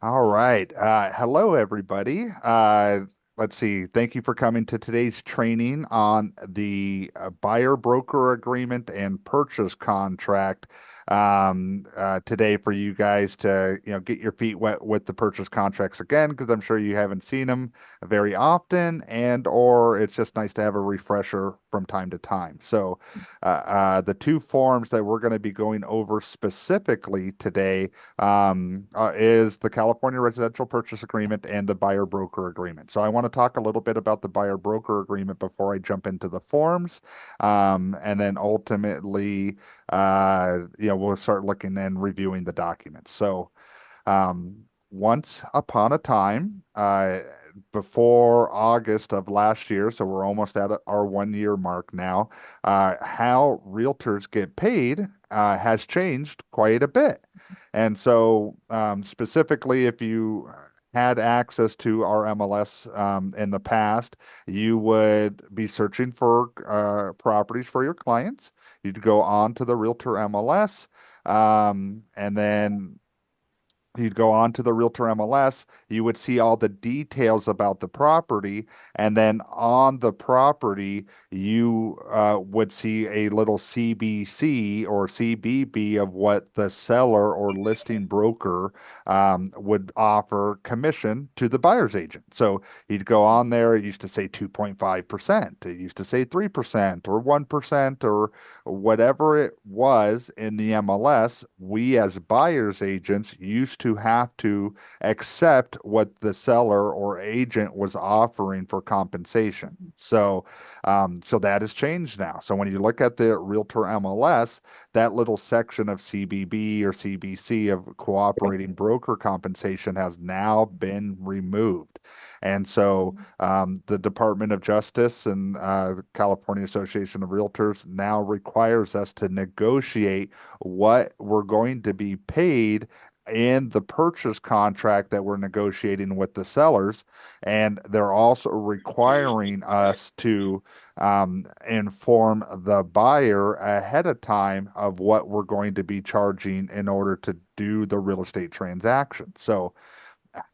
All right. Hello, everybody. Let's see. Thank you for coming to today's training on the buyer broker agreement and purchase contract. Today, for you guys to get your feet wet with the purchase contracts again, because I'm sure you haven't seen them very often, and or it's just nice to have a refresher from time to time. So, the two forms that we're going to be going over specifically today is the California Residential Purchase Agreement and the Buyer Broker Agreement. So I want to talk a little bit about the Buyer Broker Agreement before I jump into the forms, and then ultimately, we'll start looking and reviewing the documents. So once upon a time, before August of last year, so we're almost at our 1 year mark now, how realtors get paid has changed quite a bit. And so, specifically, if you had access to our MLS in the past, you would be searching for properties for your clients. You'd go on to the Realtor MLS, and then you'd go on to the Realtor MLS, you would see all the details about the property, and then on the property, you would see a little CBC or CBB of what the seller or listing broker would offer commission to the buyer's agent. So you'd go on there, it used to say 2.5%, it used to say 3% or 1% or whatever it was in the MLS, we as buyer's agents used to have to accept what the seller or agent was offering for compensation. So that has changed now. So when you look at the Realtor MLS, that little section of CBB or CBC of cooperating broker compensation has now been removed. And so the Department of Justice and the California Association of Realtors now requires us to negotiate what we're going to be paid in the purchase contract that we're negotiating with the sellers. And they're also requiring us to inform the buyer ahead of time of what we're going to be charging in order to do the real estate transaction. So,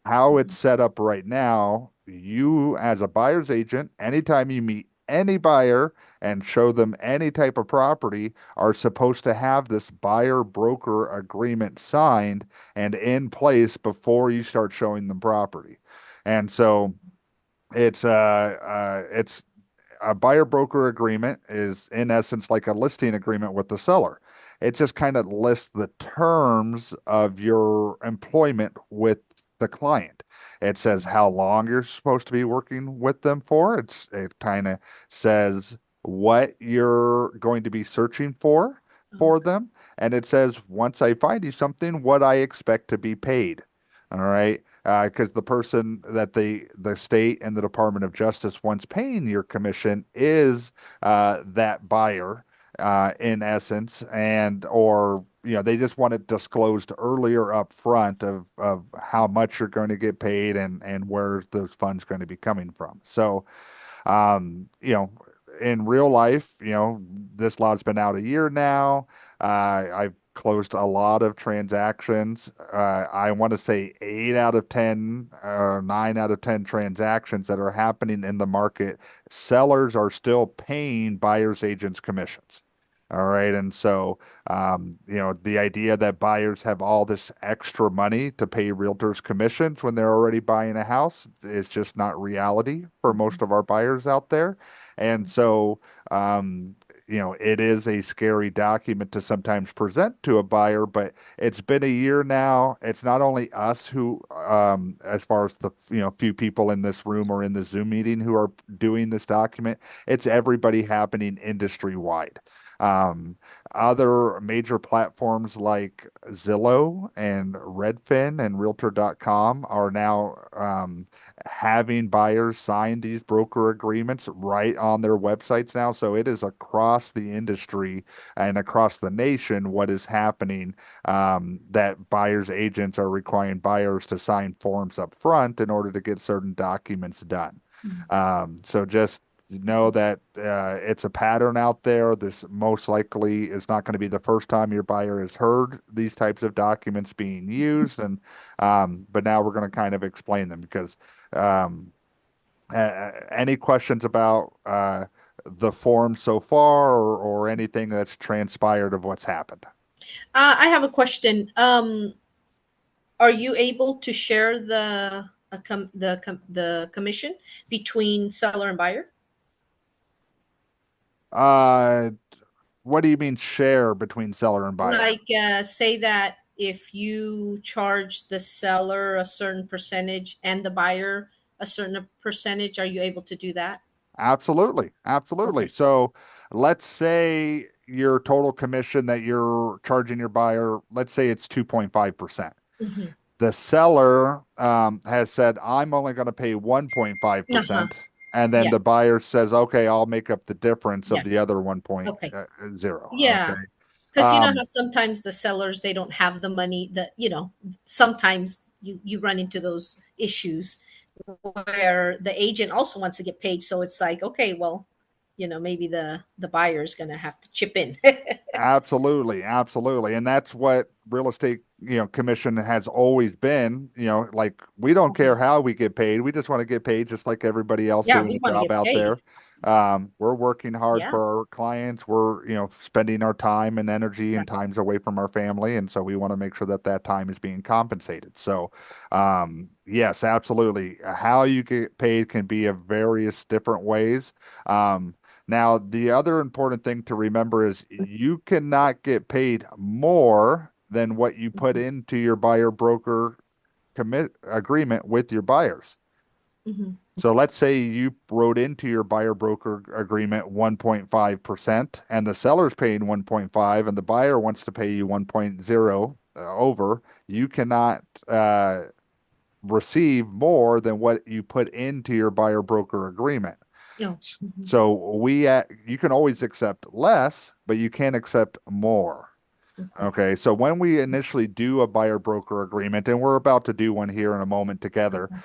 how it's set up right now, you as a buyer's agent, anytime you meet any buyer and show them any type of property, are supposed to have this buyer broker agreement signed and in place before you start showing them property. And so it's a buyer broker agreement is in essence like a listing agreement with the seller. It just kind of lists the terms of your employment with the client. It says how long you're supposed to be working with them for. It kind of says what you're going to be searching for them, and it says once I find you something, what I expect to be paid. All right, because the person that the state and the Department of Justice wants paying your commission is that buyer in essence, and or they just want it disclosed earlier up front of how much you're going to get paid and where those funds going to be coming from. So in real life, this law's been out a year now. I've closed a lot of transactions. I want to say 8 out of 10 or 9 out of 10 transactions that are happening in the market, sellers are still paying buyers agents commissions. All right. And so, the idea that buyers have all this extra money to pay realtors commissions when they're already buying a house is just not reality for most of our buyers out there. And so, it is a scary document to sometimes present to a buyer, but it's been a year now. It's not only us who, as far as the, few people in this room or in the Zoom meeting who are doing this document, it's everybody happening industry wide. Um, Other major platforms like Zillow and Redfin and Realtor.com are now having buyers sign these broker agreements right on their websites now. So it is across the industry and across the nation what is happening, that buyers agents are requiring buyers to sign forms up front in order to get certain documents done. So just know that it's a pattern out there. This most likely is not going to be the first time your buyer has heard these types of documents being used, and but now we're going to kind of explain them because um, any questions about the form so far or anything that's transpired of what's happened? I have a question. Are you able to share the commission between seller and buyer? Uh, what do you mean share between seller and buyer? Like, say that if you charge the seller a certain percentage and the buyer a certain percentage, are you able to do that? Absolutely. Absolutely. Okay. So let's say your total commission that you're charging your buyer, let's say it's 2.5%. Mm-hmm. The seller has said, I'm only going to pay Uh-huh. 1.5%. And then Yeah. the buyer says, okay, I'll make up the difference of Yeah. the other Okay. 1.0. Yeah. Okay. Because you know Um, how sometimes the sellers they don't have the money that sometimes you run into those issues where the agent also wants to get paid. So it's like, okay, well, maybe the buyer is gonna have to chip in. Absolutely, absolutely. And that's what real estate, commission has always been, like we don't care how we get paid. We just want to get paid just like everybody else Yeah, doing we a want to job get out there. paid. We're working hard Yeah, for our clients. We're, spending our time and energy and exactly. times away from our family. And so we want to make sure that that time is being compensated. So, yes, absolutely. How you get paid can be of various different ways. Now, the other important thing to remember is you cannot get paid more than what you put Hmm. into your buyer broker commit agreement with your buyers. Hmm. So let's say you wrote into your buyer broker agreement 1.5% and the seller's paying 1.5 and the buyer wants to pay you 1.0 over, you cannot receive more than what you put into your buyer broker agreement. Oh, hmm. So you can always accept less, but you can't accept more. Okay. Okay, so when we initially do a buyer broker agreement, and we're about to do one here in a moment together, Okay.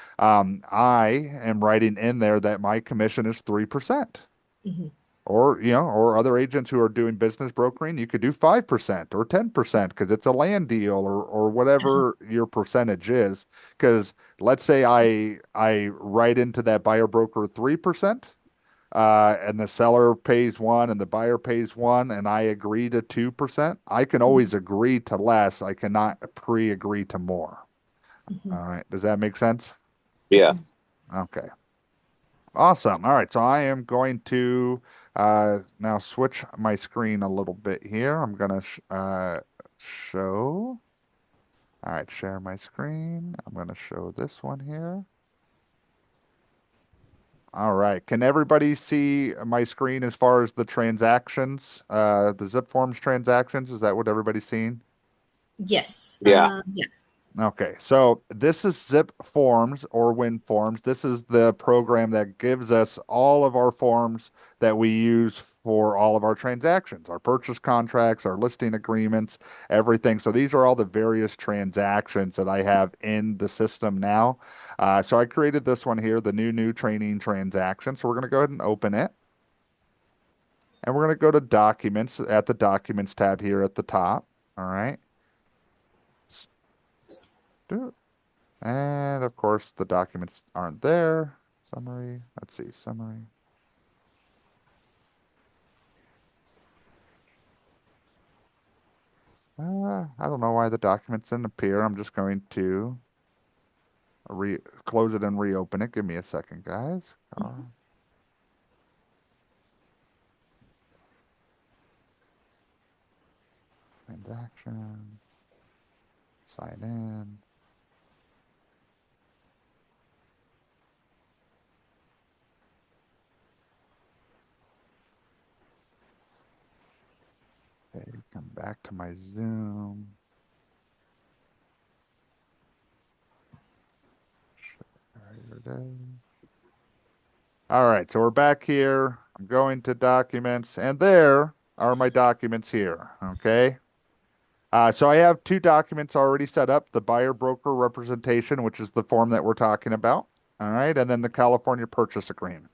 I am writing in there that my commission is 3%. Hmm. Or, or other agents who are doing business brokering, you could do 5% or 10% because it's a land deal or whatever your percentage is. Because let's say I write into that buyer broker 3%, and the seller pays one and the buyer pays one, and I agree to 2%, I can always agree to less. I cannot pre-agree to more. Hmm. All right. Does that make sense? Yeah. Hmm. Okay. Awesome. All right. So I am going to now switch my screen a little bit here. I'm going to show. All right. Share my screen. I'm going to show this one here. All right. Can everybody see my screen as far as the transactions, the zip forms transactions? Is that what everybody's seeing? Yes. Yeah. Yeah. Okay. So this is Zip Forms or Win Forms. This is the program that gives us all of our forms that we use for all of our transactions, our purchase contracts, our listing agreements, everything. So these are all the various transactions that I have in the system now. So I created this one here, the new training transaction. So we're going to go ahead and open it. And we're going to go to Documents at the Documents tab here at the top. All right. And of course, the documents aren't there. Summary. Let's see. Summary. I don't know why the documents didn't appear. I'm just going to re close it and reopen it. Give me a second, guys. Transaction. Sign in. Okay, come back to my Zoom. There it is. All right, so we're back here. I'm going to documents, and there are my documents here. Okay. So I have two documents already set up, the buyer broker representation, which is the form that we're talking about. All right. And then the California purchase agreement.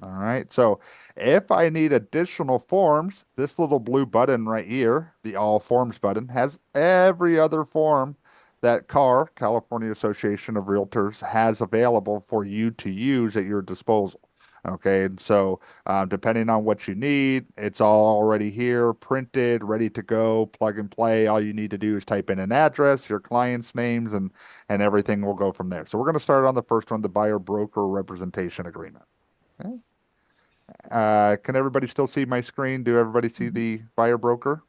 All right. So if I need additional forms, this little blue button right here, the All Forms button, has every other form that CAR, California Association of Realtors, has available for you to use at your disposal. Okay. And so depending on what you need, it's all already here, printed, ready to go, plug and play. All you need to do is type in an address, your client's names, and everything will go from there. So we're going to start on the first one, the buyer broker representation agreement. Okay. Can everybody still see my screen? Do everybody see Mhm. the buyer broker?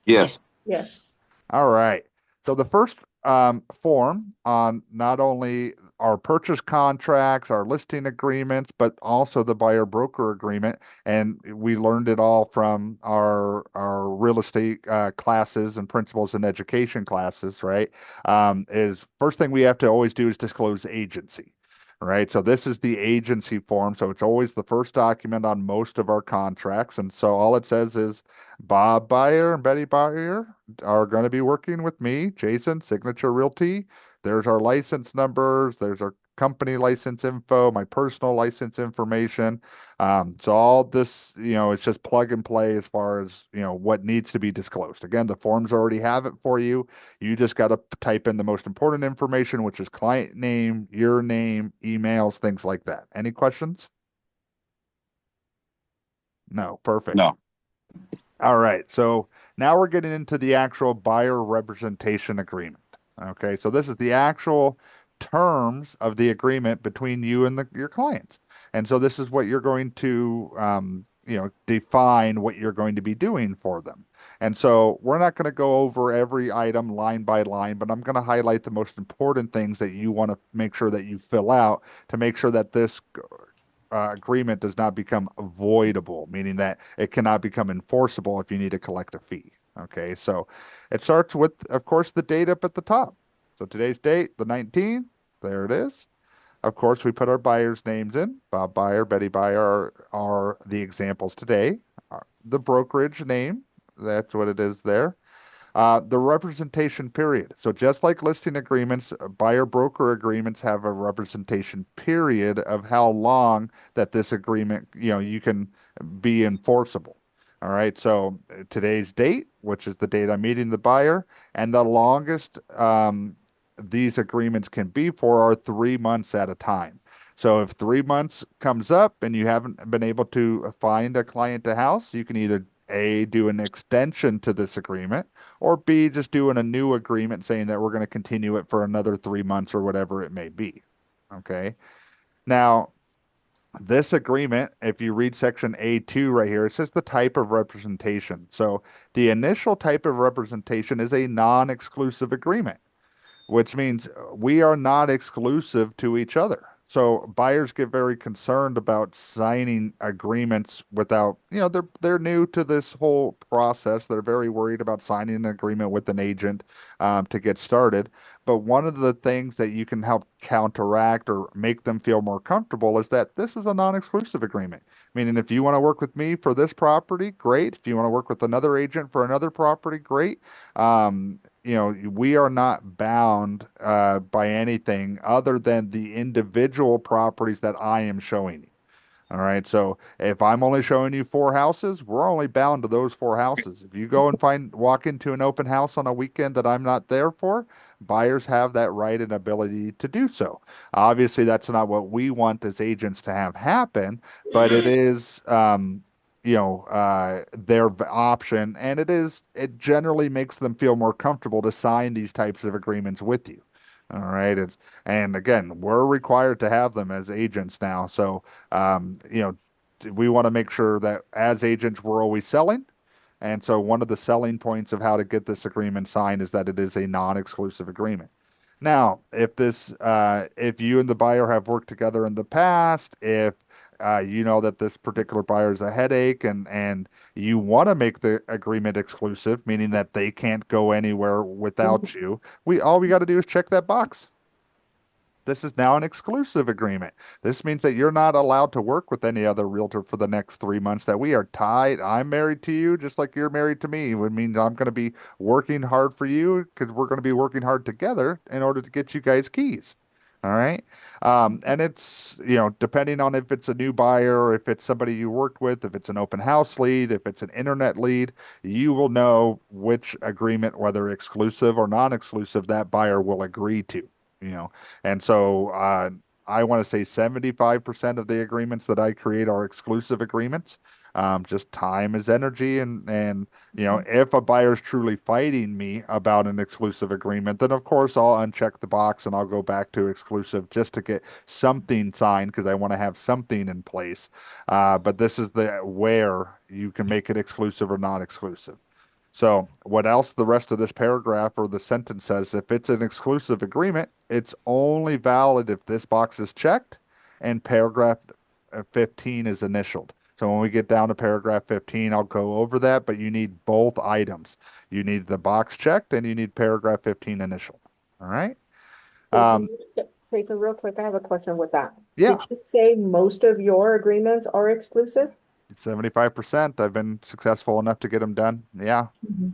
Yes. Yes. Yes. All right. So the first form on not only our purchase contracts, our listing agreements, but also the buyer broker agreement, and we learned it all from our real estate classes and principles and education classes, right? Is first thing we have to always do is disclose agency. Right. So this is the agency form. So it's always the first document on most of our contracts. And so all it says is Bob Buyer and Betty Buyer are going to be working with me, Jason, Signature Realty. There's our license numbers. There's our company license info, my personal license information. So all this, it's just plug and play as far as, what needs to be disclosed. Again, the forms already have it for you. You just got to type in the most important information, which is client name, your name, emails, things like that. Any questions? No, perfect. No. All right. So now we're getting into the actual buyer representation agreement. Okay. So this is the actual terms of the agreement between you and your clients. And so this is what you're going to, define what you're going to be doing for them. And so we're not going to go over every item line by line, but I'm going to highlight the most important things that you want to make sure that you fill out to make sure that this agreement does not become voidable, meaning that it cannot become enforceable if you need to collect a fee. Okay, so it starts with, of course, the date up at the top. So today's date, the 19th, there it is. Of course, we put our buyers' names in. Bob Buyer, Betty Buyer are the examples today. The brokerage name, that's what it is there. The representation period. So just like listing agreements, buyer broker agreements have a representation period of how long that this agreement, you can be enforceable. All right. So today's date, which is the date I'm meeting the buyer, and the longest these agreements can be for are 3 months at a time. So if 3 months comes up and you haven't been able to find a client to house, you can either A, do an extension to this agreement, or B, just doing a new agreement saying that we're going to continue it for another 3 months or whatever it may be. Okay. Now, this agreement, if you read section A2 right here, it says the type of representation. So the initial type of representation is a non-exclusive agreement, which means we are not exclusive to each other. So buyers get very concerned about signing agreements without, they're new to this whole process. They're very worried about signing an agreement with an agent to get started. But one of the things that you can help counteract or make them feel more comfortable is that this is a non-exclusive agreement. Meaning, if you want to work with me for this property, great. If you want to work with another agent for another property, great. We are not bound by anything other than the individual properties that I am showing you. All right. So if I'm only showing you 4 houses, we're only bound to those 4 houses. If you go and walk into an open house on a weekend that I'm not there for, buyers have that right and ability to do so. Obviously, that's not what we want as agents to have happen, but it is, their option, and it generally makes them feel more comfortable to sign these types of agreements with you. All right. And again, we're required to have them as agents now. So, we want to make sure that as agents, we're always selling. And so one of the selling points of how to get this agreement signed is that it is a non-exclusive agreement. Now, if you and the buyer have worked together in the past, if you know that this particular buyer is a headache and you want to make the agreement exclusive, meaning that they can't go anywhere without you, all we got to do is check that box. This is now an exclusive agreement. This means that you're not allowed to work with any other realtor for the next 3 months, that we are tied. I'm married to you just like you're married to me. It means I'm going to be working hard for you because we're going to be working hard together in order to get you guys keys. All right. And it's, depending on if it's a new buyer, if it's somebody you worked with, if it's an open house lead, if it's an internet lead, you will know which agreement, whether exclusive or non-exclusive, that buyer will agree to, you know. And so I want to say 75% of the agreements that I create are exclusive agreements. Just time is energy, and if a buyer's truly fighting me about an exclusive agreement, then of course I'll uncheck the box and I'll go back to exclusive just to get something signed because I want to have something in place. But this is the where you can make it exclusive or non-exclusive. So what else the rest of this paragraph or the sentence says, if it's an exclusive agreement, it's only valid if this box is checked and paragraph 15 is initialed. So when we get down to paragraph 15, I'll go over that, but you need both items. You need the box checked and you need paragraph 15 initialed. All right. Jason, Um, Jason, real quick, I have a question with that. yeah, Did you say most of your agreements are exclusive? 75%. I've been successful enough to get them done. Yeah, Mhm.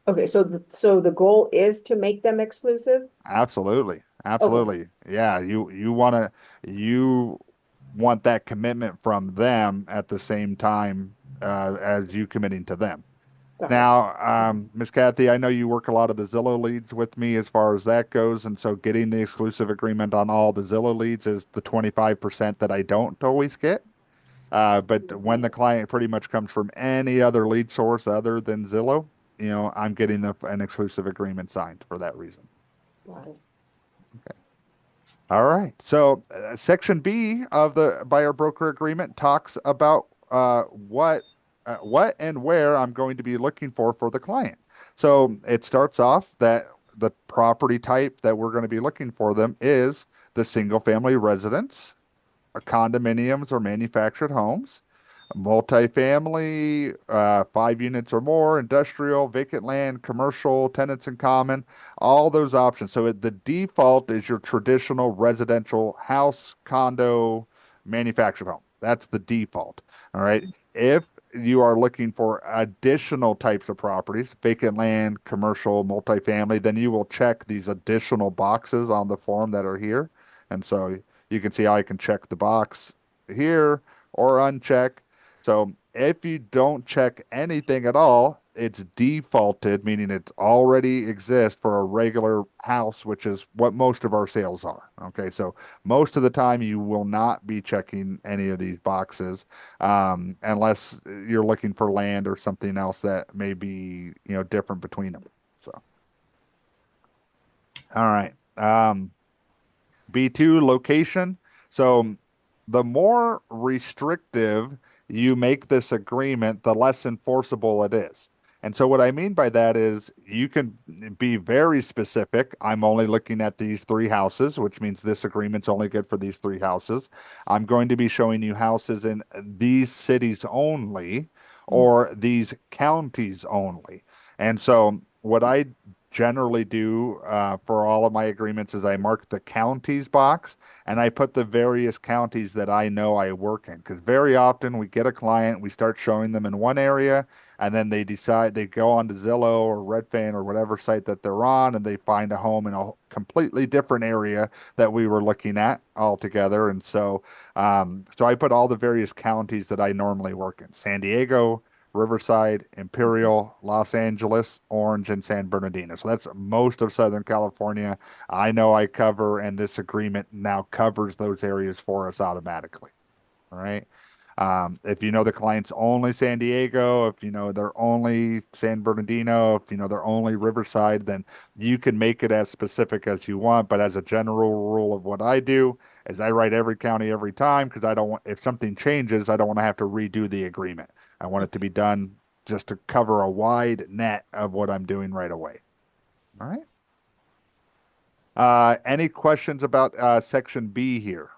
Okay, so the goal is to make them exclusive? absolutely. Okay, Absolutely. Yeah, you want that commitment from them at the same time as you committing to them. got it. Now, Miss Kathy, I know you work a lot of the Zillow leads with me as far as that goes, and so getting the exclusive agreement on all the Zillow leads is the 25% that I don't always get. But when the client pretty much comes from any other lead source other than Zillow, I'm getting an exclusive agreement signed for that reason. Got it. All right. So, Section B of the buyer broker agreement talks about what and where I'm going to be looking for the client. So it starts off that the property type that we're going to be looking for them is the single family residence, condominiums or manufactured homes, multifamily, 5 units or more, industrial, vacant land, commercial, tenants in common, all those options. So the default is your traditional residential house, condo, manufactured home. That's the default. All right. If you are looking for additional types of properties, vacant land, commercial, multifamily, then you will check these additional boxes on the form that are here. And so you can see how I can check the box here or uncheck. So if you don't check anything at all, it's defaulted, meaning it already exists for a regular house, which is what most of our sales are. Okay, so most of the time you will not be checking any of these boxes unless you're looking for land or something else that may be, different between them. So, all right. B2 location. So the more restrictive you make this agreement, the less enforceable it is. And so what I mean by that is you can be very specific. I'm only looking at these three houses, which means this agreement's only good for these three houses. I'm going to be showing you houses in these cities only or these counties only. And so what I generally do for all of my agreements is I mark the counties box and I put the various counties that I know I work in. Because very often we get a client, we start showing them in one area, and then they decide they go on to Zillow or Redfin or whatever site that they're on, and they find a home in a completely different area that we were looking at altogether. And so I put all the various counties that I normally work in: San Diego, Riverside, Imperial, Los Angeles, Orange, and San Bernardino. So that's most of Southern California. I know I cover, and this agreement now covers those areas for us automatically. All right. If you know the client's only San Diego, if you know they're only San Bernardino, if you know they're only Riverside, then you can make it as specific as you want. But as a general rule of what I do is I write every county every time because I don't want, if something changes, I don't want to have to redo the agreement. I want it to be done just to cover a wide net of what I'm doing right away. All right. Any questions about section B here?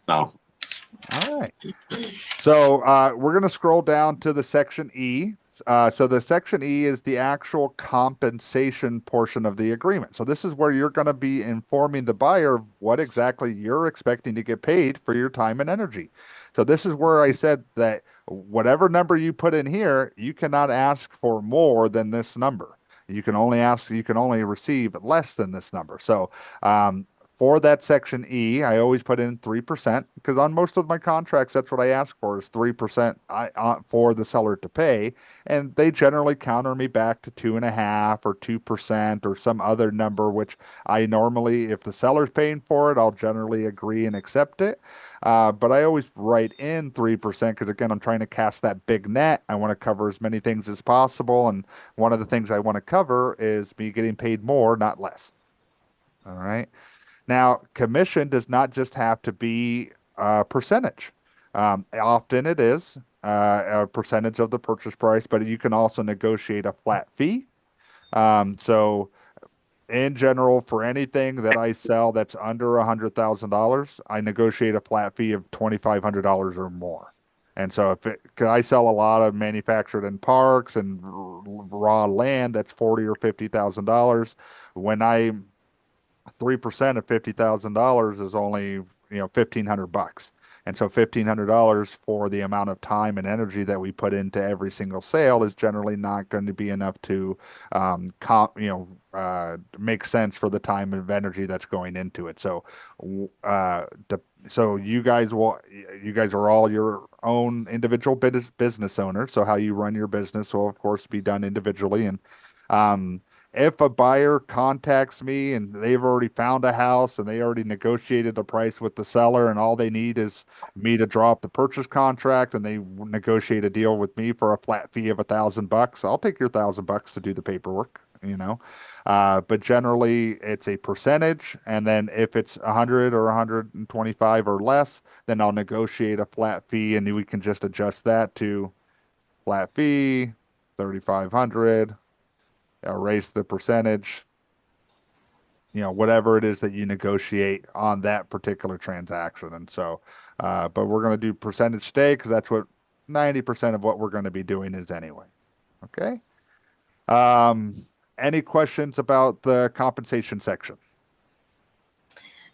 No. All right. So we're going to scroll down to the section E. So the section E is the actual compensation portion of the agreement. So this is where you're going to be informing the buyer of what exactly you're expecting to get paid for your time and energy. So this is where I said that whatever number you put in here, you cannot ask for more than this number. You can only receive less than this number. So for that section E, I always put in 3% because on most of my contracts, that's what I ask for is 3% for the seller to pay. And they generally counter me back to 2.5 or 2% or some other number, which I normally, if the seller's paying for it, I'll generally agree and accept it. But I always write in 3% because, again, I'm trying to cast that big net. I want to cover as many things as possible. And one of the things I want to cover is me getting paid more, not less. All right. Now, commission does not just have to be a percentage. Often it is a percentage of the purchase price, but you can also negotiate a flat fee. So in general, for anything that I sell that's under $100,000, I negotiate a flat fee of $2,500 or more. And so if it, 'cause I sell a lot of manufactured in parks and raw land that's 40 or $50,000. When I 3% of $50,000 is only, 1,500 bucks. And so $1,500 for the amount of time and energy that we put into every single sale is generally not going to be enough to make sense for the time and energy that's going into it. So so you guys are all your own individual business owners. So how you run your business will of course be done individually. And um, if a buyer contacts me and they've already found a house and they already negotiated a price with the seller and all they need is me to draw up the purchase contract and they negotiate a deal with me for a flat fee of $1,000, I'll take your $1,000 to do the paperwork, you know. But generally it's a percentage, and then if it's 100 or 125 or less, then I'll negotiate a flat fee and we can just adjust that to flat fee 3,500, raise the percentage, whatever it is that you negotiate on that particular transaction. And so, but we're going to do percentage stay because that's what 90% of what we're going to be doing is anyway. Okay. Any questions about the compensation section?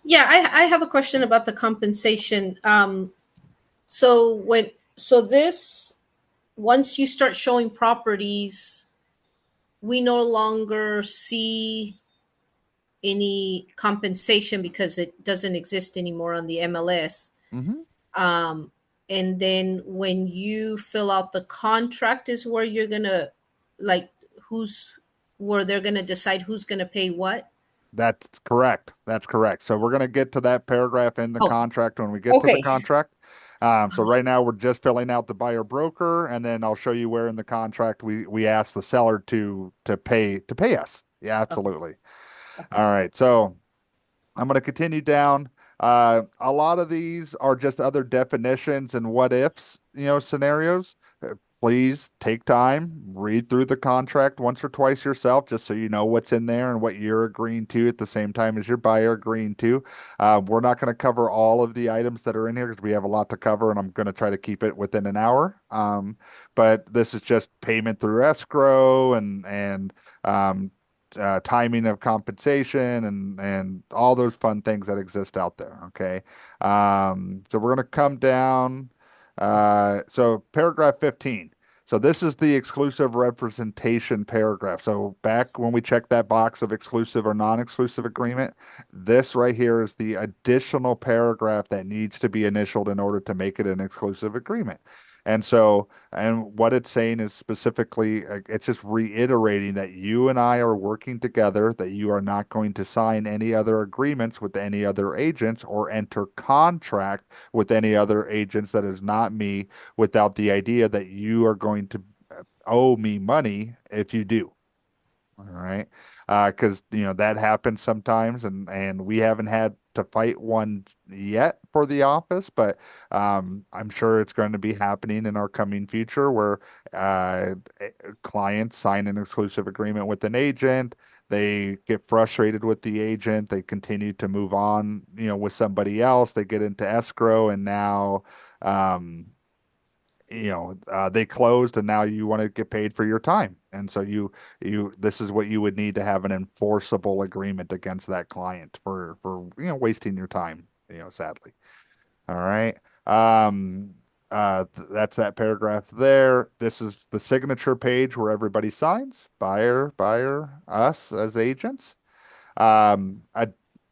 Yeah, I have a question about the compensation. So this, once you start showing properties, we no longer see any compensation because it doesn't exist anymore on the MLS. Mm-hmm. Um, and then when you fill out the contract is where you're gonna, like, where they're gonna decide who's gonna pay what. That's correct. That's correct. So we're going to get to that paragraph in the Oh, contract when we get to the okay. contract. So right now we're just filling out the buyer broker, and then I'll show you where in the contract we ask the seller to pay us. Yeah, Okay. absolutely. All right. So I'm going to continue down. A lot of these are just other definitions and what ifs, scenarios. Please take time, read through the contract once or twice yourself, just so you know what's in there and what you're agreeing to at the same time as your buyer agreeing to. We're not going to cover all of the items that are in here because we have a lot to cover, and I'm going to try to keep it within an hour. But this is just payment through escrow and timing of compensation and all those fun things that exist out there. Okay. So we're going to come down. So paragraph 15. So this is the exclusive representation paragraph. So back when we checked that box of exclusive or non-exclusive agreement, this right here is the additional paragraph that needs to be initialed in order to make it an exclusive agreement. And so, and what it's saying is specifically, it's just reiterating that you and I are working together, that you are not going to sign any other agreements with any other agents or enter contract with any other agents that is not me, without the idea that you are going to owe me money if you do. All right. Because, that happens sometimes, and we haven't had to fight one yet for the office, but I'm sure it's going to be happening in our coming future where clients sign an exclusive agreement with an agent. They get frustrated with the agent. They continue to move on, with somebody else. They get into escrow, and now, um, they closed and now you want to get paid for your time. And so this is what you would need to have an enforceable agreement against that client for wasting your time, sadly. All right. That's that paragraph there. This is the signature page where everybody signs, buyer, us as agents. Um,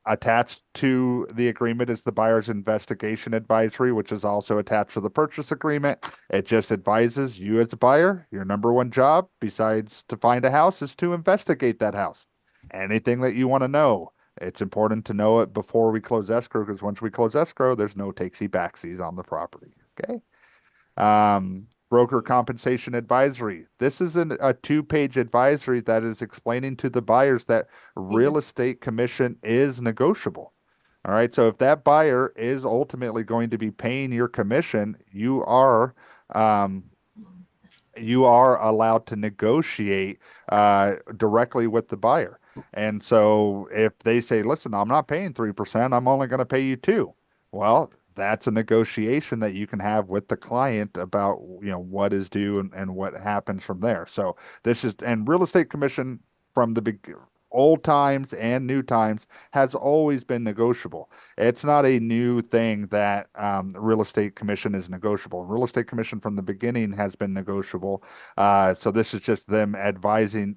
Attached to the agreement is the buyer's investigation advisory, which is also attached to the purchase agreement. It just advises you as a buyer, your number one job, besides to find a house, is to investigate that house. Anything that you want to know, it's important to know it before we close escrow, because once we close escrow, there's no takesy backsies on the property. Okay. Broker compensation advisory. This is a two-page advisory that is explaining to the buyers that real estate commission is negotiable. All right. So if that buyer is ultimately going to be paying your commission, um, you are allowed to negotiate directly with the buyer. And so if they say, listen, I'm not paying 3%, I'm only going to pay you 2. Well, that's a negotiation that you can have with the client about, what is due and what happens from there. So and real estate commission from the big old times and new times has always been negotiable. It's not a new thing that real estate commission is negotiable. Real estate commission from the beginning has been negotiable. So this is just them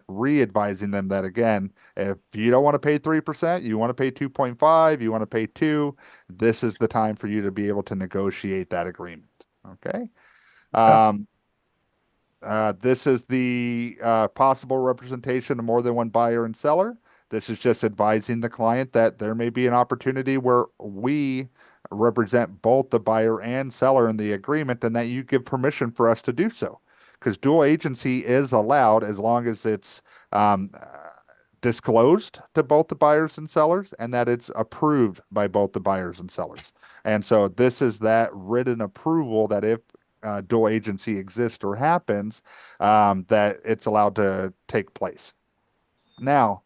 re-advising them that, again, if you don't want to pay 3%, you want to pay 2.5, you want to pay 2, this is the time for you to be able to negotiate that agreement. Okay. This is the possible representation of more than one buyer and seller. This is just advising the client that there may be an opportunity where we represent both the buyer and seller in the agreement, and that you give permission for us to do so. Because dual agency is allowed as long as it's disclosed to both the buyers and sellers, and that it's approved by both the buyers and sellers. And so this is that written approval that if dual agency exists or happens, that it's allowed to take place. Now,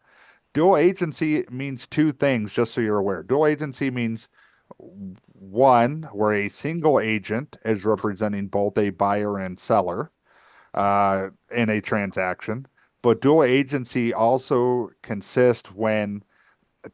dual agency means two things, just so you're aware. Dual agency means, one, where a single agent is representing both a buyer and seller in a transaction. But dual agency also consists when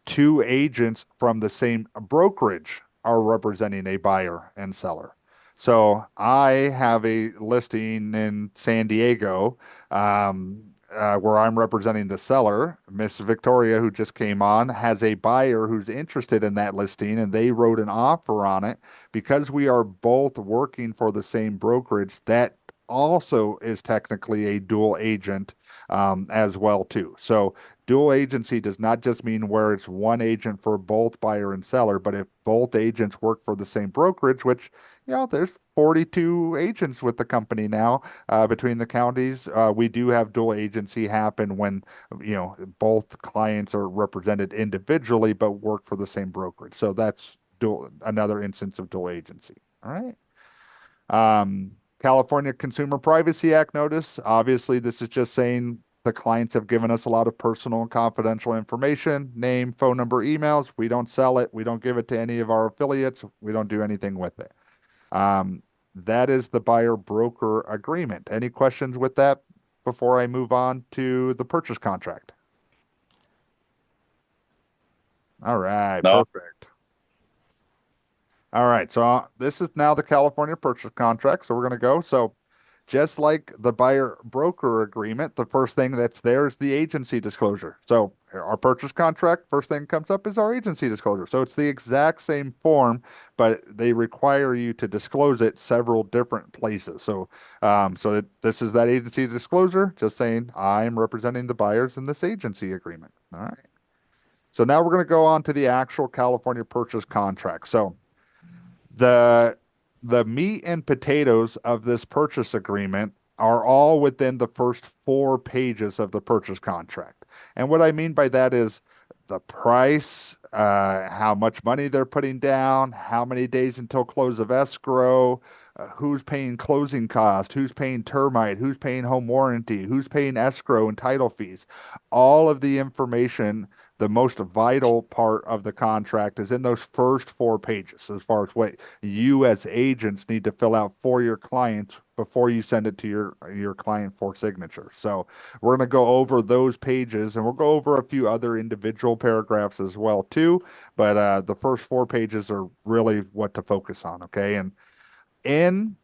two agents from the same brokerage are representing a buyer and seller. So I have a listing in San Diego where I'm representing the seller. Miss Victoria, who just came on, has a buyer who's interested in that listing, and they wrote an offer on it. Because we are both working for the same brokerage, that also is technically a dual agent as well too. So dual agency does not just mean where it's one agent for both buyer and seller, but if both agents work for the same brokerage, which, there's 42 agents with the company now between the counties. We do have dual agency happen when, both clients are represented individually but work for the same brokerage. So that's another instance of dual agency. All right. California Consumer Privacy Act notice. Obviously, this is just saying the clients have given us a lot of personal and confidential information, name, phone number, emails. We don't sell it. We don't give it to any of our affiliates. We don't do anything with it. That is the buyer broker agreement. Any questions with that before I move on to the purchase contract? All right, No. perfect. All right, so this is now the California purchase contract. So we're going to go. So just like the buyer broker agreement, the first thing that's there is the agency disclosure. So our purchase contract, first thing comes up is our agency disclosure. So it's the exact same form, but they require you to disclose it several different places. So, this is that agency disclosure, just saying I'm representing the buyers in this agency agreement. All right. So now we're going to go on to the actual California purchase contract. So the meat and potatoes of this purchase agreement are all within the first 4 pages of the purchase contract. And what I mean by that is the price, how much money they're putting down, how many days until close of escrow, who's paying closing costs, who's paying termite, who's paying home warranty, who's paying escrow and title fees. All of the information, the most vital part of the contract, is in those first 4 pages as far as what you as agents need to fill out for your clients before you send it to your client for signature. So we're going to go over those pages, and we'll go over a few other individual paragraphs as well too, but the first 4 pages are really what to focus on. Okay. And in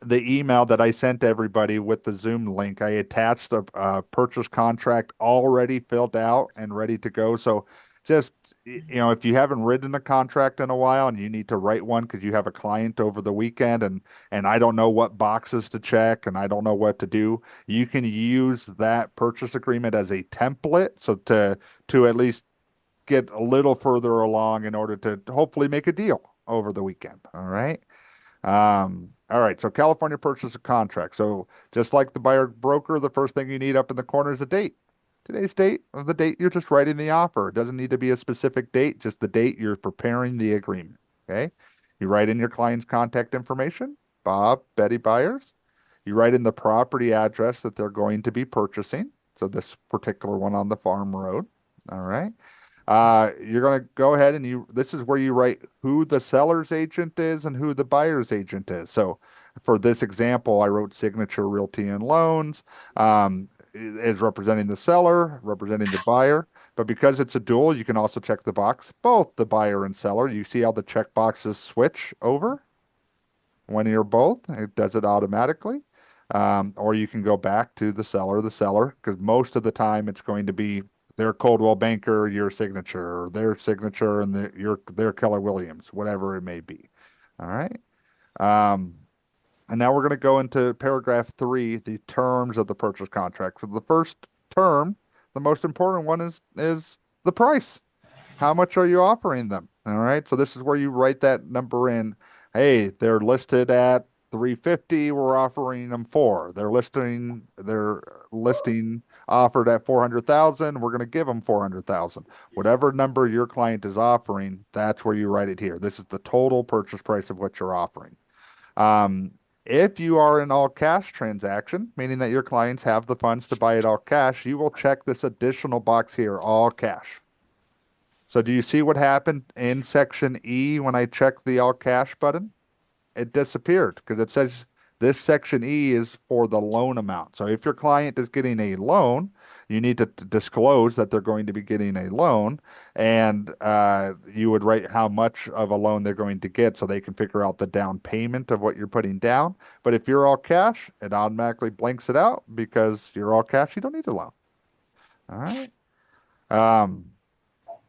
the email that I sent everybody with the Zoom link, I attached a purchase contract already filled out and ready to go. So just, if you haven't written a contract in a while and you need to write one because you have a client over the weekend and I don't know what boxes to check and I don't know what to do, you can use that purchase agreement as a template. So to at least get a little further along in order to hopefully make a deal over the weekend. All right. All right, so California purchase a contract. So just like the buyer broker, the first thing you need up in the corner is a date. Today's date of the date you're just writing the offer. It doesn't need to be a specific date, just the date you're preparing the agreement. Okay. You write in your client's contact information, Bob, Betty Byers. You write in the property address that they're going to be purchasing. So this particular one on the farm road. All right. You're going to go ahead and this is where you write who the seller's agent is and who the buyer's agent is. So for this example, I wrote Signature Realty and Loans, is representing the seller, representing the buyer. But because it's a dual, you can also check the box, both the buyer and seller. You see how the check boxes switch over when you're both, it does it automatically. Or you can go back to the seller, because most of the time it's going to be their Coldwell Banker, your signature, or their signature, and their Keller Williams, whatever it may be. All right. Um, and now we're going to go into paragraph 3, the terms of the purchase contract. For the first term, the most important one is the price. How much are you offering them? All right. So this is where you write that number in. Hey, they're listed at 350. We're offering them 4. They're listing offered at 400,000. We're going to give them 400,000. Whatever number your client is offering, that's where you write it here. This is the total purchase price of what you're offering. If you are an all cash transaction, meaning that your clients have the funds to buy it all cash, you will check this additional box here, all cash. So do you see what happened in section E when I checked the all cash button? It disappeared because it says this section E is for the loan amount. So if your client is getting a loan, you need to disclose that they're going to be getting a loan, and you would write how much of a loan they're going to get so they can figure out the down payment of what you're putting down. But if you're all cash, it automatically blanks it out because you're all cash. You don't need a loan. All right. Um,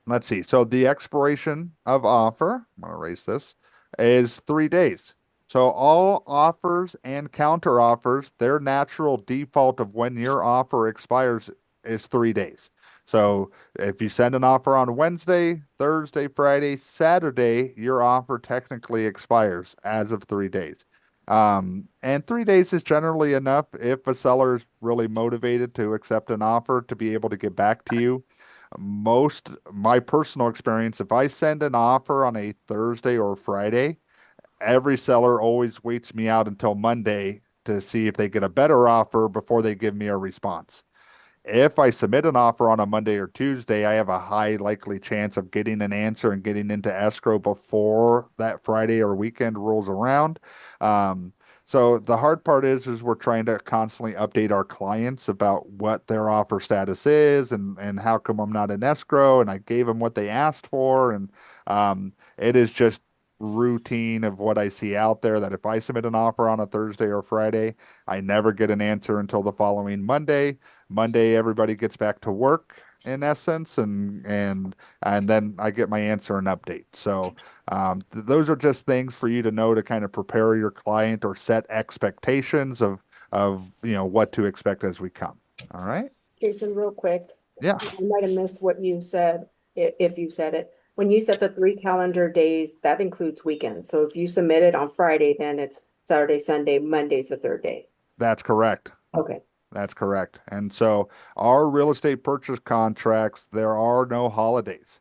let's see. So the expiration of offer, I'm going to erase this, is 3 days. So all offers and counter offers, their natural default of when your offer expires is 3 days. So if you send an offer on Wednesday, Thursday, Friday, Saturday, your offer technically expires as of 3 days. And 3 days is generally enough if a seller is really motivated to accept an offer to be able to get back to you. My personal experience, if I send an offer on a Thursday or Friday, every seller always waits me out until Monday to see if they get a better offer before they give me a response. If I submit an offer on a Monday or Tuesday, I have a high likely chance of getting an answer and getting into escrow before that Friday or weekend rolls around. So the hard part is we're trying to constantly update our clients about what their offer status is and how come I'm not in escrow and I gave them what they asked for. And it is just routine of what I see out there that if I submit an offer on a Thursday or Friday, I never get an answer until the following Monday. Monday, everybody gets back to work in essence, and then I get my answer and update. So those are just things for you to know to kind of prepare your client or set expectations of what to expect as we come. All right. Jason, real quick. Yeah. I might have missed what you said, if you said it. When you said the 3 calendar days, that includes weekends. So if you submit it on Friday, then it's Saturday, Sunday, Monday's the 3rd day. That's correct. Okay. That's correct. And so our real estate purchase contracts, there are no holidays.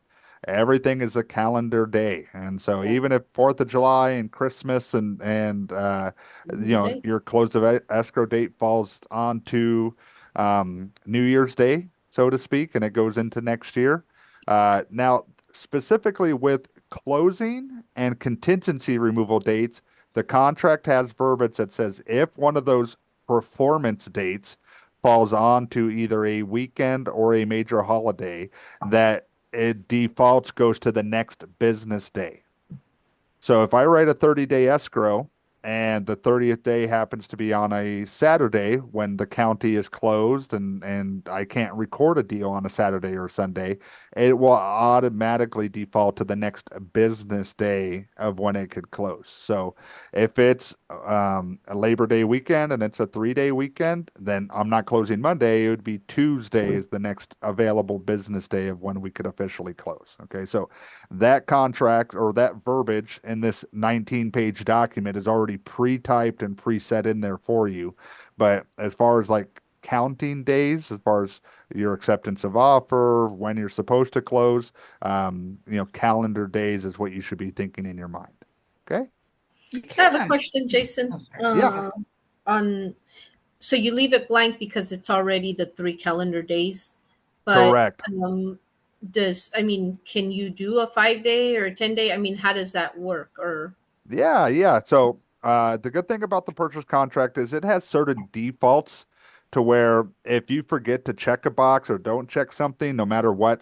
Everything is a calendar day. And so even if 4th of July and Christmas and your close of escrow date falls onto New Year's Day, so to speak, and it goes into next year. Now, specifically with closing and contingency removal dates, the contract has verbiage that says if one of those performance dates falls onto either a weekend or a major holiday, that it defaults goes to the next business day. So if I write a 30-day escrow and the 30th day happens to be on a Saturday when the county is closed and I can't record a deal on a Saturday or Sunday, it will automatically default to the next business day of when it could close. So if it's a Labor Day weekend and it's a 3-day weekend, then I'm not closing Monday. It would be Tuesday is the next available business day of when we could officially close. Okay, so that contract or that verbiage in this 19-page document is already pre-typed and preset in there for you. But as far as like counting days, as far as your acceptance of offer, when you're supposed to close, calendar days is what you should be thinking in your mind. Okay? I have a question, Jason. Yeah. On so you leave it blank because it's already the 3 calendar days, but Correct. can you do a 5-day or a 10-day? I mean, how does that work? Or Yeah, yeah. So the good thing about the purchase contract is it has certain defaults to where if you forget to check a box or don't check something, no matter what,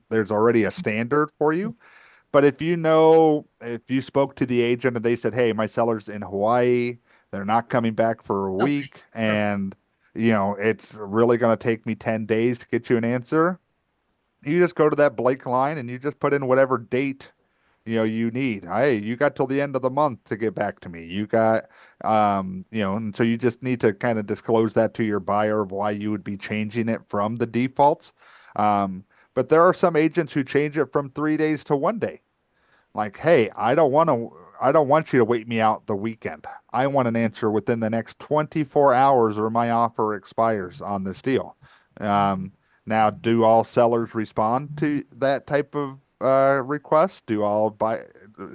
there's already a standard for you. But if you spoke to the agent and they said, "Hey, my seller's in Hawaii, they're not coming back for a okay, week, perfect. and it's really going to take me 10 days to get you an answer," you just go to that blank line and you just put in whatever date you need. Hey, you got till the end of the month to get back to me. And so you just need to kind of disclose that to your buyer of why you would be changing it from the defaults. Um, but there are some agents who change it from 3 days to 1 day. Like, hey, I don't want you to wait me out the weekend. I want an answer within the next 24 hours or my offer expires on this deal. Um, Now, do all sellers respond to that type of request? Do all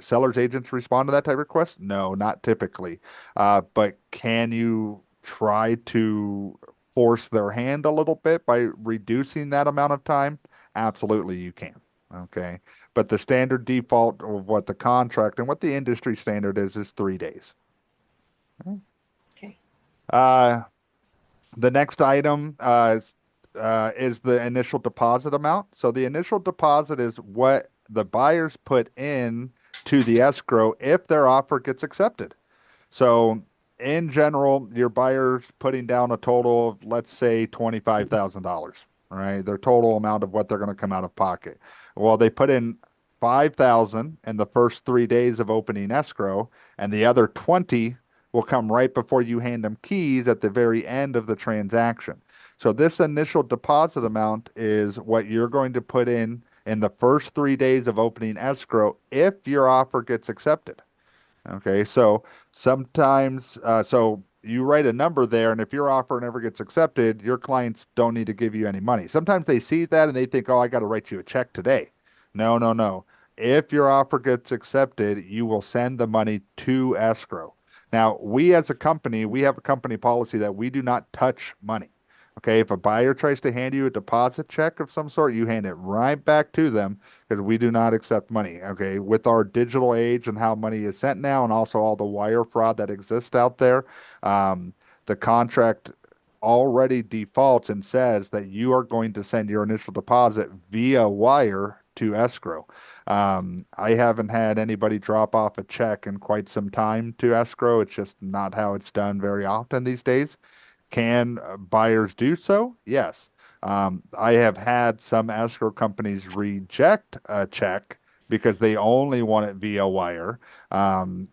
sellers agents respond to that type of request? No, not typically. But can you try to force their hand a little bit by reducing that amount of time? Absolutely, you can. Okay. But the standard default of what the contract and what the industry standard is 3 days. Okay. Okay. Uh, the next item is the initial deposit amount. So the initial deposit is what the buyers put in to the escrow if their offer gets accepted. So in general, your buyer's putting down a total of, let's say, $25,000, all right? Their total amount of what they're going to come out of pocket. Well, they put in 5,000 in the first 3 days of opening escrow, and the other 20 will come right before you hand them keys at the very end of the transaction. So this initial deposit amount is what you're going to put in the first 3 days of opening escrow if your offer gets accepted. Okay, so so you write a number there, and if your offer never gets accepted, your clients don't need to give you any money. Sometimes they see that and they think, oh, I got to write you a check today. No, no, no. If your offer gets accepted, you will send the money to escrow. Now, we as a company, we have a company policy that we do not touch money. Okay, if a buyer tries to hand you a deposit check of some sort, you hand it right back to them because we do not accept money. Okay, with our digital age and how money is sent now, and also all the wire fraud that exists out there, um, the contract already defaults and says that you are going to send your initial deposit via wire to escrow. I haven't had anybody drop off a check in quite some time to escrow. It's just not how it's done very often these days. Can buyers do so? Yes. I have had some escrow companies reject a check because they only want it via wire. And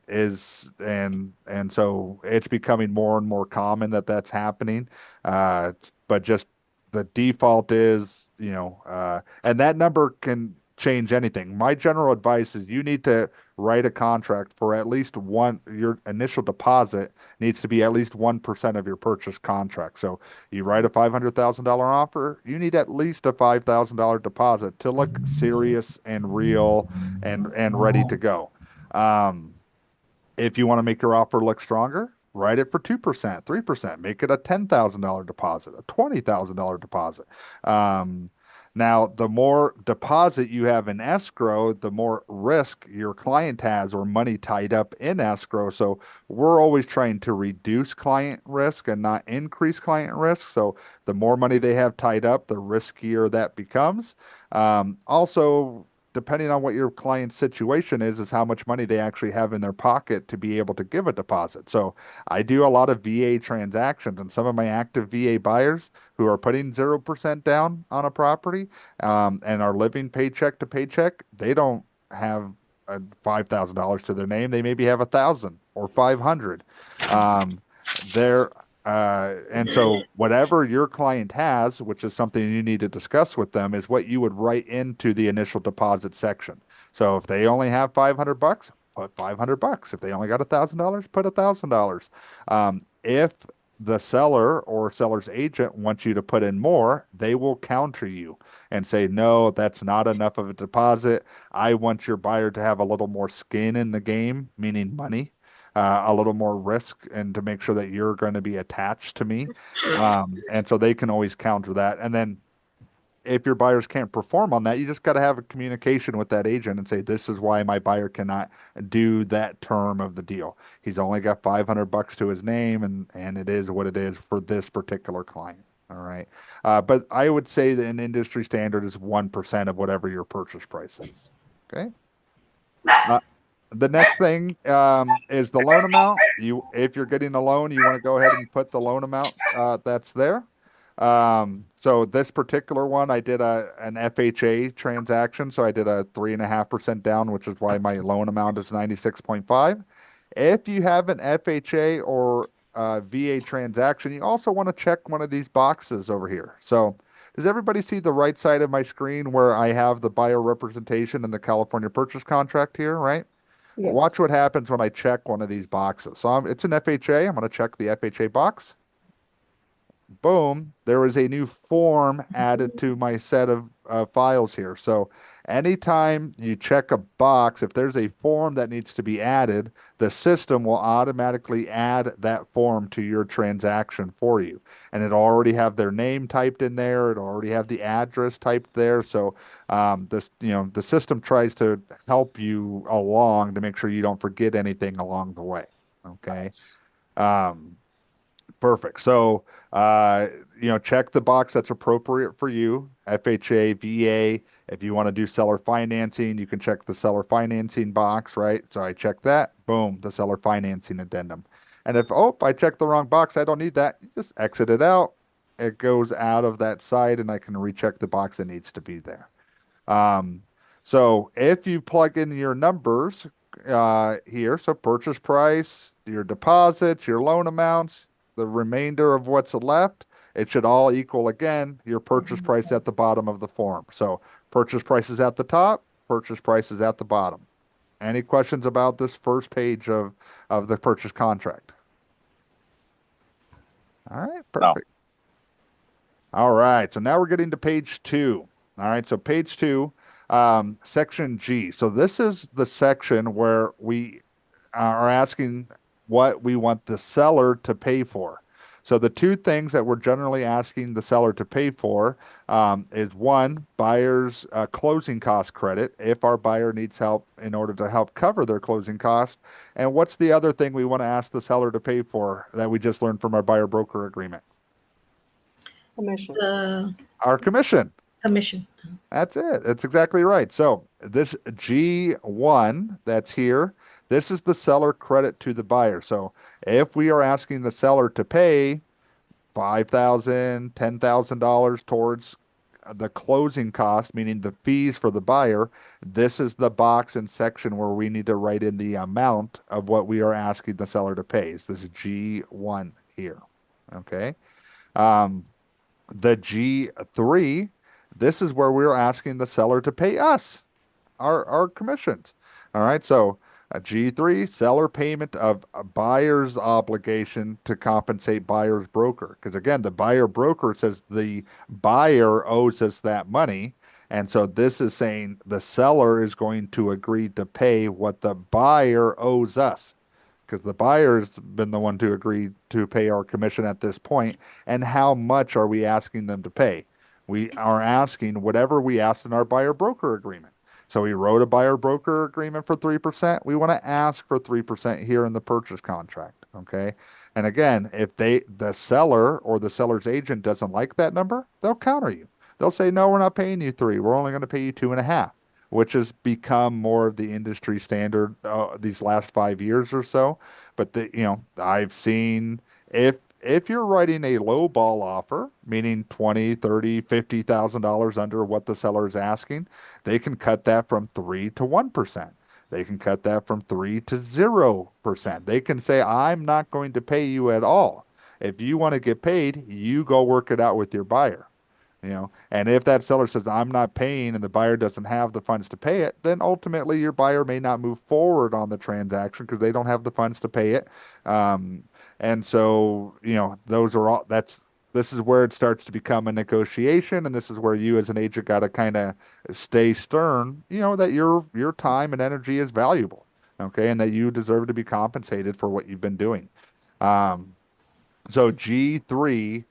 so it's becoming more and more common that that's happening. But just the default is, and that number can change anything. My general advice is you need to write a contract for at least your initial deposit needs to be at least 1% of your purchase contract. So you write a $500,000 offer, you need at least a $5,000 deposit to look serious and real and ready to go. Um, if you want to make your offer look stronger, write it for 2%, 3%, make it a $10,000 deposit, a $20,000 deposit. Um, Now, the more deposit you have in escrow, the more risk your client has or money tied up in escrow. So we're always trying to reduce client risk and not increase client risk. So the more money they have tied up, the riskier that becomes. Also, depending on what your client's situation is how much money they actually have in their pocket to be able to give a deposit. So I do a lot of VA transactions, and some of my active VA buyers who are putting 0% down on a property and are living paycheck to paycheck, they don't have $5,000 to their name. They maybe have 1,000 or 500. They're and so whatever your client has, which is something you need to discuss with them, is what you would write into the initial deposit section. So if they only have $500, put $500. If they only got $1,000, put $1,000. If the seller or seller's agent wants you to put in more, they will counter you and say, no, that's not enough of a deposit. I want your buyer to have a little more skin in the game, meaning money, a little more risk, and to make sure that you're going to be attached to me. And so they can always counter that. And then if your buyers can't perform on that, you just got to have a communication with that agent and say, this is why my buyer cannot do that term of the deal. He's only got $500 to his name, and it is what it is for this particular client. All right. But I would say that an industry standard is 1% of whatever your purchase price is. Okay. The next thing is the loan amount. If you're getting a loan, you want to go ahead and put the loan amount that's there. So this particular one, I did an FHA transaction, so I did a 3.5% down, which is why my loan amount is 96.5. If you have an FHA or VA transaction, you also want to check one of these boxes over here. So does everybody see the right side of my screen where I have the buyer representation and the California purchase contract here, right? Yes. Watch what happens when I check one of these boxes. So it's an FHA. I'm going to check the FHA box. Boom, there is a new form added to my set of files here. So anytime you check a box, if there's a form that needs to be added, the system will automatically add that form to your transaction for you. And it'll already have their name typed in there. It'll already have the address typed there. So the system tries to help you along to make sure you don't forget anything along the way. Okay. Perfect. So, check the box that's appropriate for you. FHA, VA. If you want to do seller financing, you can check the seller financing box, right? So I check that. Boom, the seller financing addendum. And if, I checked the wrong box, I don't need that. You just exit it out. It goes out of that site, and I can recheck the box that needs to be there. So if you plug in your numbers here, so purchase price, your deposits, your loan amounts, the remainder of what's left, it should all equal, again, your purchase price at the bottom of the form. So purchase price is at the top, purchase price is at the bottom. Any questions about this first page of the purchase contract? All right, perfect. No. All right, so now we're getting to page 2. All right, so page 2, section G. So this is the section where we are asking what we want the seller to pay for. So the two things that we're generally asking the seller to pay for is one, buyer's closing cost credit, if our buyer needs help in order to help cover their closing cost. And what's the other thing we want to ask the seller to pay for that we just learned from our buyer broker agreement? Commission. Our commission. Commission. That's it. That's exactly right. So this G1 that's here, this is the seller credit to the buyer. So if we are asking the seller to pay $5,000, $10,000 towards the closing cost, meaning the fees for the buyer, this is the box and section where we need to write in the amount of what we are asking the seller to pay. So this is G1 here. Okay. The G3, this is where we're asking the seller to pay us our commissions. All right. So a G3, seller payment of a buyer's obligation to compensate buyer's broker. Because again, the buyer broker says the buyer owes us that money. And so this is saying the seller is going to agree to pay what the buyer owes us. Because the buyer's been the one to agree to pay our commission at this point. And how much are we asking them to pay? We are asking whatever we asked in our buyer broker agreement. So we wrote a buyer broker agreement for 3%. We want to ask for 3% here in the purchase contract. Okay. And again, if the seller or the seller's agent doesn't like that number, they'll counter you. They'll say, no, we're not paying you 3. We're only going to pay you 2.5. which has become more of the industry standard these last 5 years or so. But I've seen if you're writing a low ball offer, meaning 20, 30, $50,000 under what the seller is asking, they can cut that from 3 to 1%. They can cut that from 3 to 0%. They can say, I'm not going to pay you at all. If you want to get paid, you go work it out with your buyer. And if that seller says, I'm not paying, and the buyer doesn't have the funds to pay it, then ultimately your buyer may not move forward on the transaction because they don't have the funds to pay it. Um, and so, those are all, this is where it starts to become a negotiation. And this is where you as an agent got to kind of stay stern, that your time and energy is valuable. Okay. And that you deserve to be compensated for what you've been doing. Um, so G3,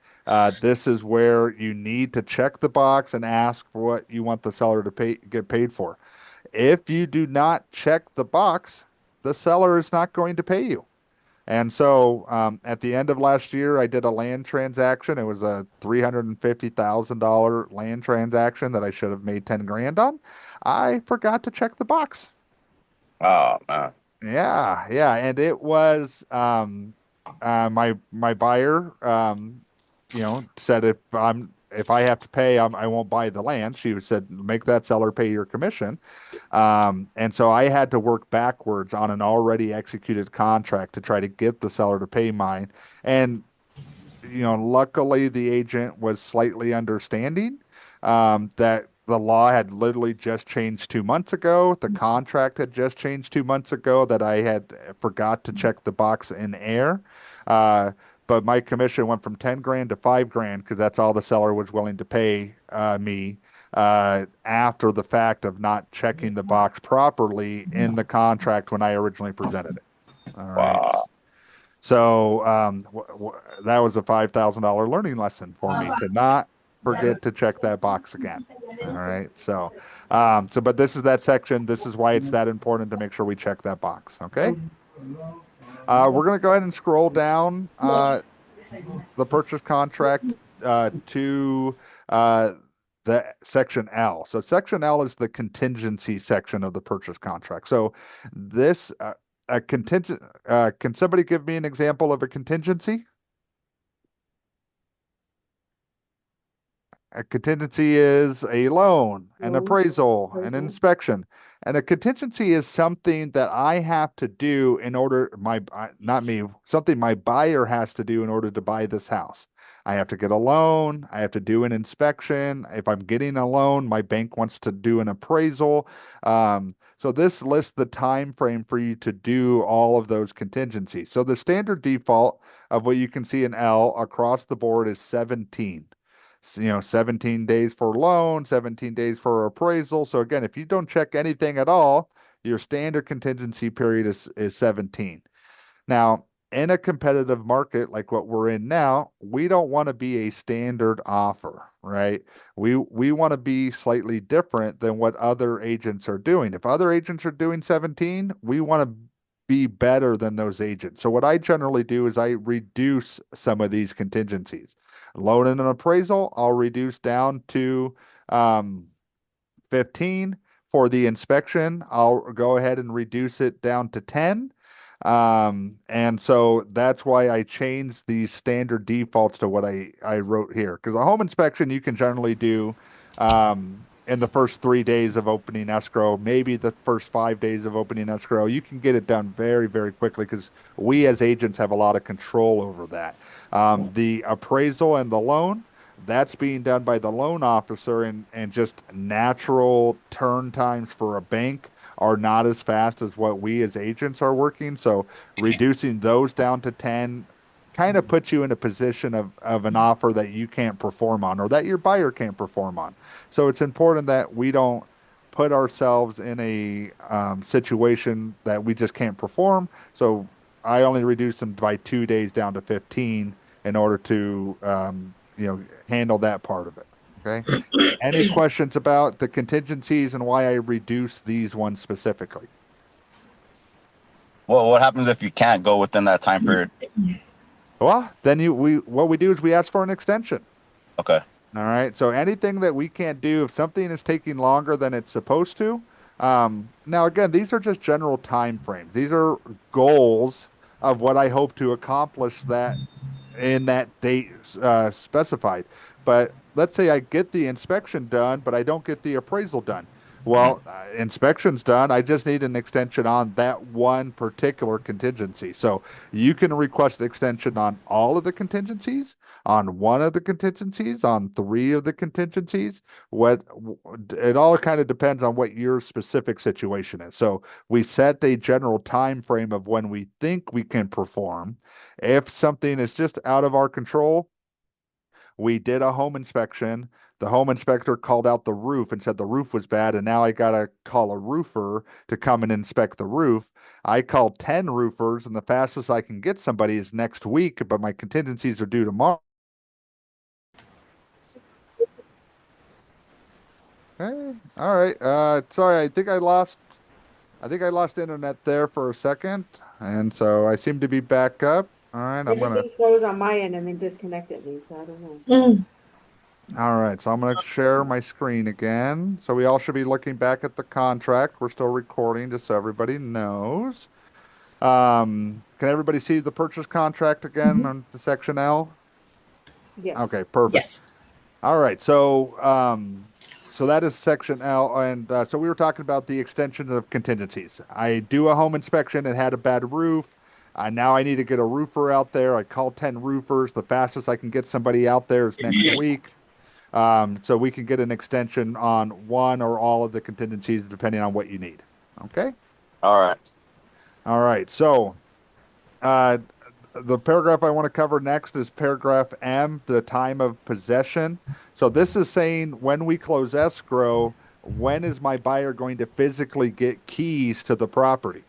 this is where you need to check the box and ask for what you want the seller to get paid for. If you do not check the box, the seller is not going to pay you. And so at the end of last year, I did a land transaction. It was a $350,000 land transaction that I should have made 10 grand on. I forgot to check the box. Oh man. Yeah, yeah, and it was my buyer said if I have to pay, I won't buy the land. She said make that seller pay your commission. And so I had to work backwards on an already executed contract to try to get the seller to pay mine. And luckily the agent was slightly understanding that the law had literally just changed 2 months ago. The contract had just changed 2 months ago that I had forgot to check the box in air. But my commission went from 10 grand to 5 grand because that's all the seller was willing to pay me after the fact of not checking the box properly in the contract when I originally presented it. All right. Wow. So that was a $5,000 learning lesson for me to not forget to check that box again. All right. But this is that section. This is why it's that important to make sure we check that box. Okay. We're going to go ahead and scroll down the purchase contract to the section L. So section L is the contingency section of the purchase contract. So this a contingent. Can somebody give me an example of a contingency? A contingency is a loan, an appraisal, an inspection. And a contingency is something that I have to do in order, not me, something my buyer has to do in order to buy this house. I have to get a loan. I have to do an inspection. If I'm getting a loan, my bank wants to do an appraisal. So this lists the time frame for you to do all of those contingencies. So the standard default of what you can see in L across the board is 17. 17 days for loan, 17 days for appraisal. So again, if you don't check anything at all, your standard contingency period is 17. Now, in a competitive market like what we're in now, we don't want to be a standard offer, right? We want to be slightly different than what other agents are doing. If other agents are doing 17, we want to be better than those agents. So what I generally do is I reduce some of these contingencies. Loan and an appraisal, I'll reduce down to 15. For the inspection, I'll go ahead and reduce it down to 10. And so that's why I changed these standard defaults to what I wrote here. Because a home inspection you can generally do in the first 3 days of opening escrow, maybe the first 5 days of opening escrow. You can get it done very, very quickly because we as agents have a lot of control over that. The appraisal and the loan, that's being done by the loan officer, and just natural turn times for a bank are not as fast as what we as agents are working. So reducing those down to 10 kind of puts you in a position of an offer that you can't perform on or that your buyer can't perform on. So it's important that we don't put ourselves in a situation that we just can't perform. So I only reduce them by 2 days down to 15 in order to handle that part of it. Okay. Any questions about the contingencies and why I reduce these ones specifically? Well, what happens if you can't go within that time period? Well, then what we do is we ask for an extension. Okay. All right. So anything that we can't do, if something is taking longer than it's supposed to, now again, these are just general time frames. These are goals of what I hope to accomplish that in that date specified. But let's say I get the inspection done, but I don't get the appraisal done. Well, inspection's done. I just need an extension on that one particular contingency. So you can request extension on all of the contingencies, on one of the contingencies, on three of the contingencies. What it all kind of depends on what your specific situation is. So we set a general time frame of when we think we can perform. If something is just out of our control, we did a home inspection. The home inspector called out the roof and said the roof was bad, and now I got to call a roofer to come and inspect the roof. I called 10 roofers, and the fastest I can get somebody is next week, but my contingencies are due tomorrow. Okay. All right. Sorry, I think I lost internet there for a second, and so I seem to be back up. All right, I'm gonna Everything froze on my end and then disconnected me, so I don't know. Mm. All right, so I'm going to share my screen again. So we all should be looking back at the contract. We're still recording, just so everybody knows. Can everybody see the purchase contract again Mhm. on the section L? Yes. Okay, perfect. Yes. All right, so that is section L, and so we were talking about the extension of contingencies. I do a home inspection. It had a bad roof. Now I need to get a roofer out there. I called 10 roofers. The fastest I can get somebody out there is next week. So we can get an extension on one or all of the contingencies depending on what you need. Okay? All right. All right. So uh, the paragraph I want to cover next is paragraph M, the time of possession. So this is saying when we close escrow, when is my buyer going to physically get keys to the property?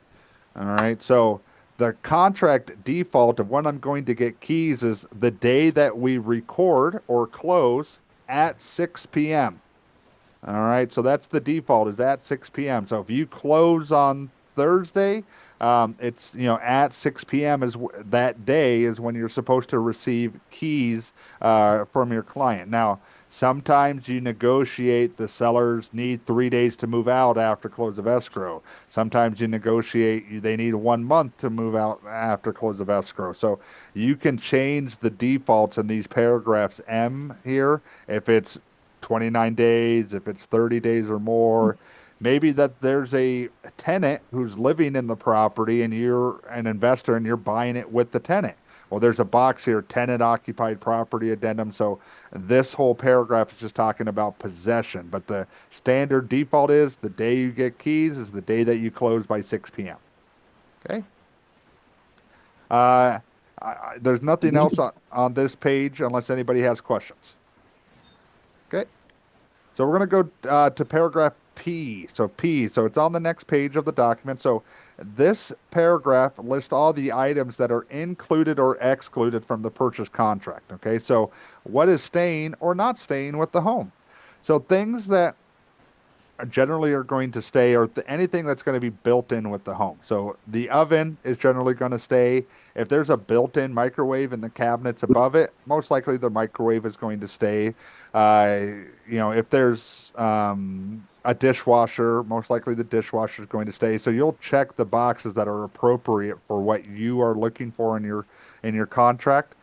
All right. So the contract default of when I'm going to get keys is the day that we record or close at 6 p.m. All right, so that's the default is at 6 p.m. So if you close on Thursday, it's at 6 p.m. That day is when you're supposed to receive keys from your client. Now, sometimes you negotiate the sellers need 3 days to move out after close of escrow. Sometimes you negotiate they need 1 month to move out after close of escrow. So you can change the defaults in these paragraphs M here if it's 29 days, if it's 30 days or more. Maybe that there's a tenant who's living in the property and you're an investor and you're buying it with the tenant. Well, there's a box here, tenant occupied property addendum. So this whole paragraph is just talking about possession, but the standard default is the day you get keys is the day that you close by 6 p.m. Okay. Uh, there's nothing else on this page unless anybody has questions. Okay. So we're going to go to paragraph P. So P, so it's on the next page of the document. So this paragraph lists all the items that are included or excluded from the purchase contract. Okay, so what is staying or not staying with the home? So things that generally are going to stay or anything that's going to be built in with the home. So the oven is generally going to stay. If there's a built-in microwave in the cabinets above it, most likely the microwave is going to stay. If there's a dishwasher, most likely the dishwasher is going to stay. So you'll check the boxes that are appropriate for what you are looking for in your contract.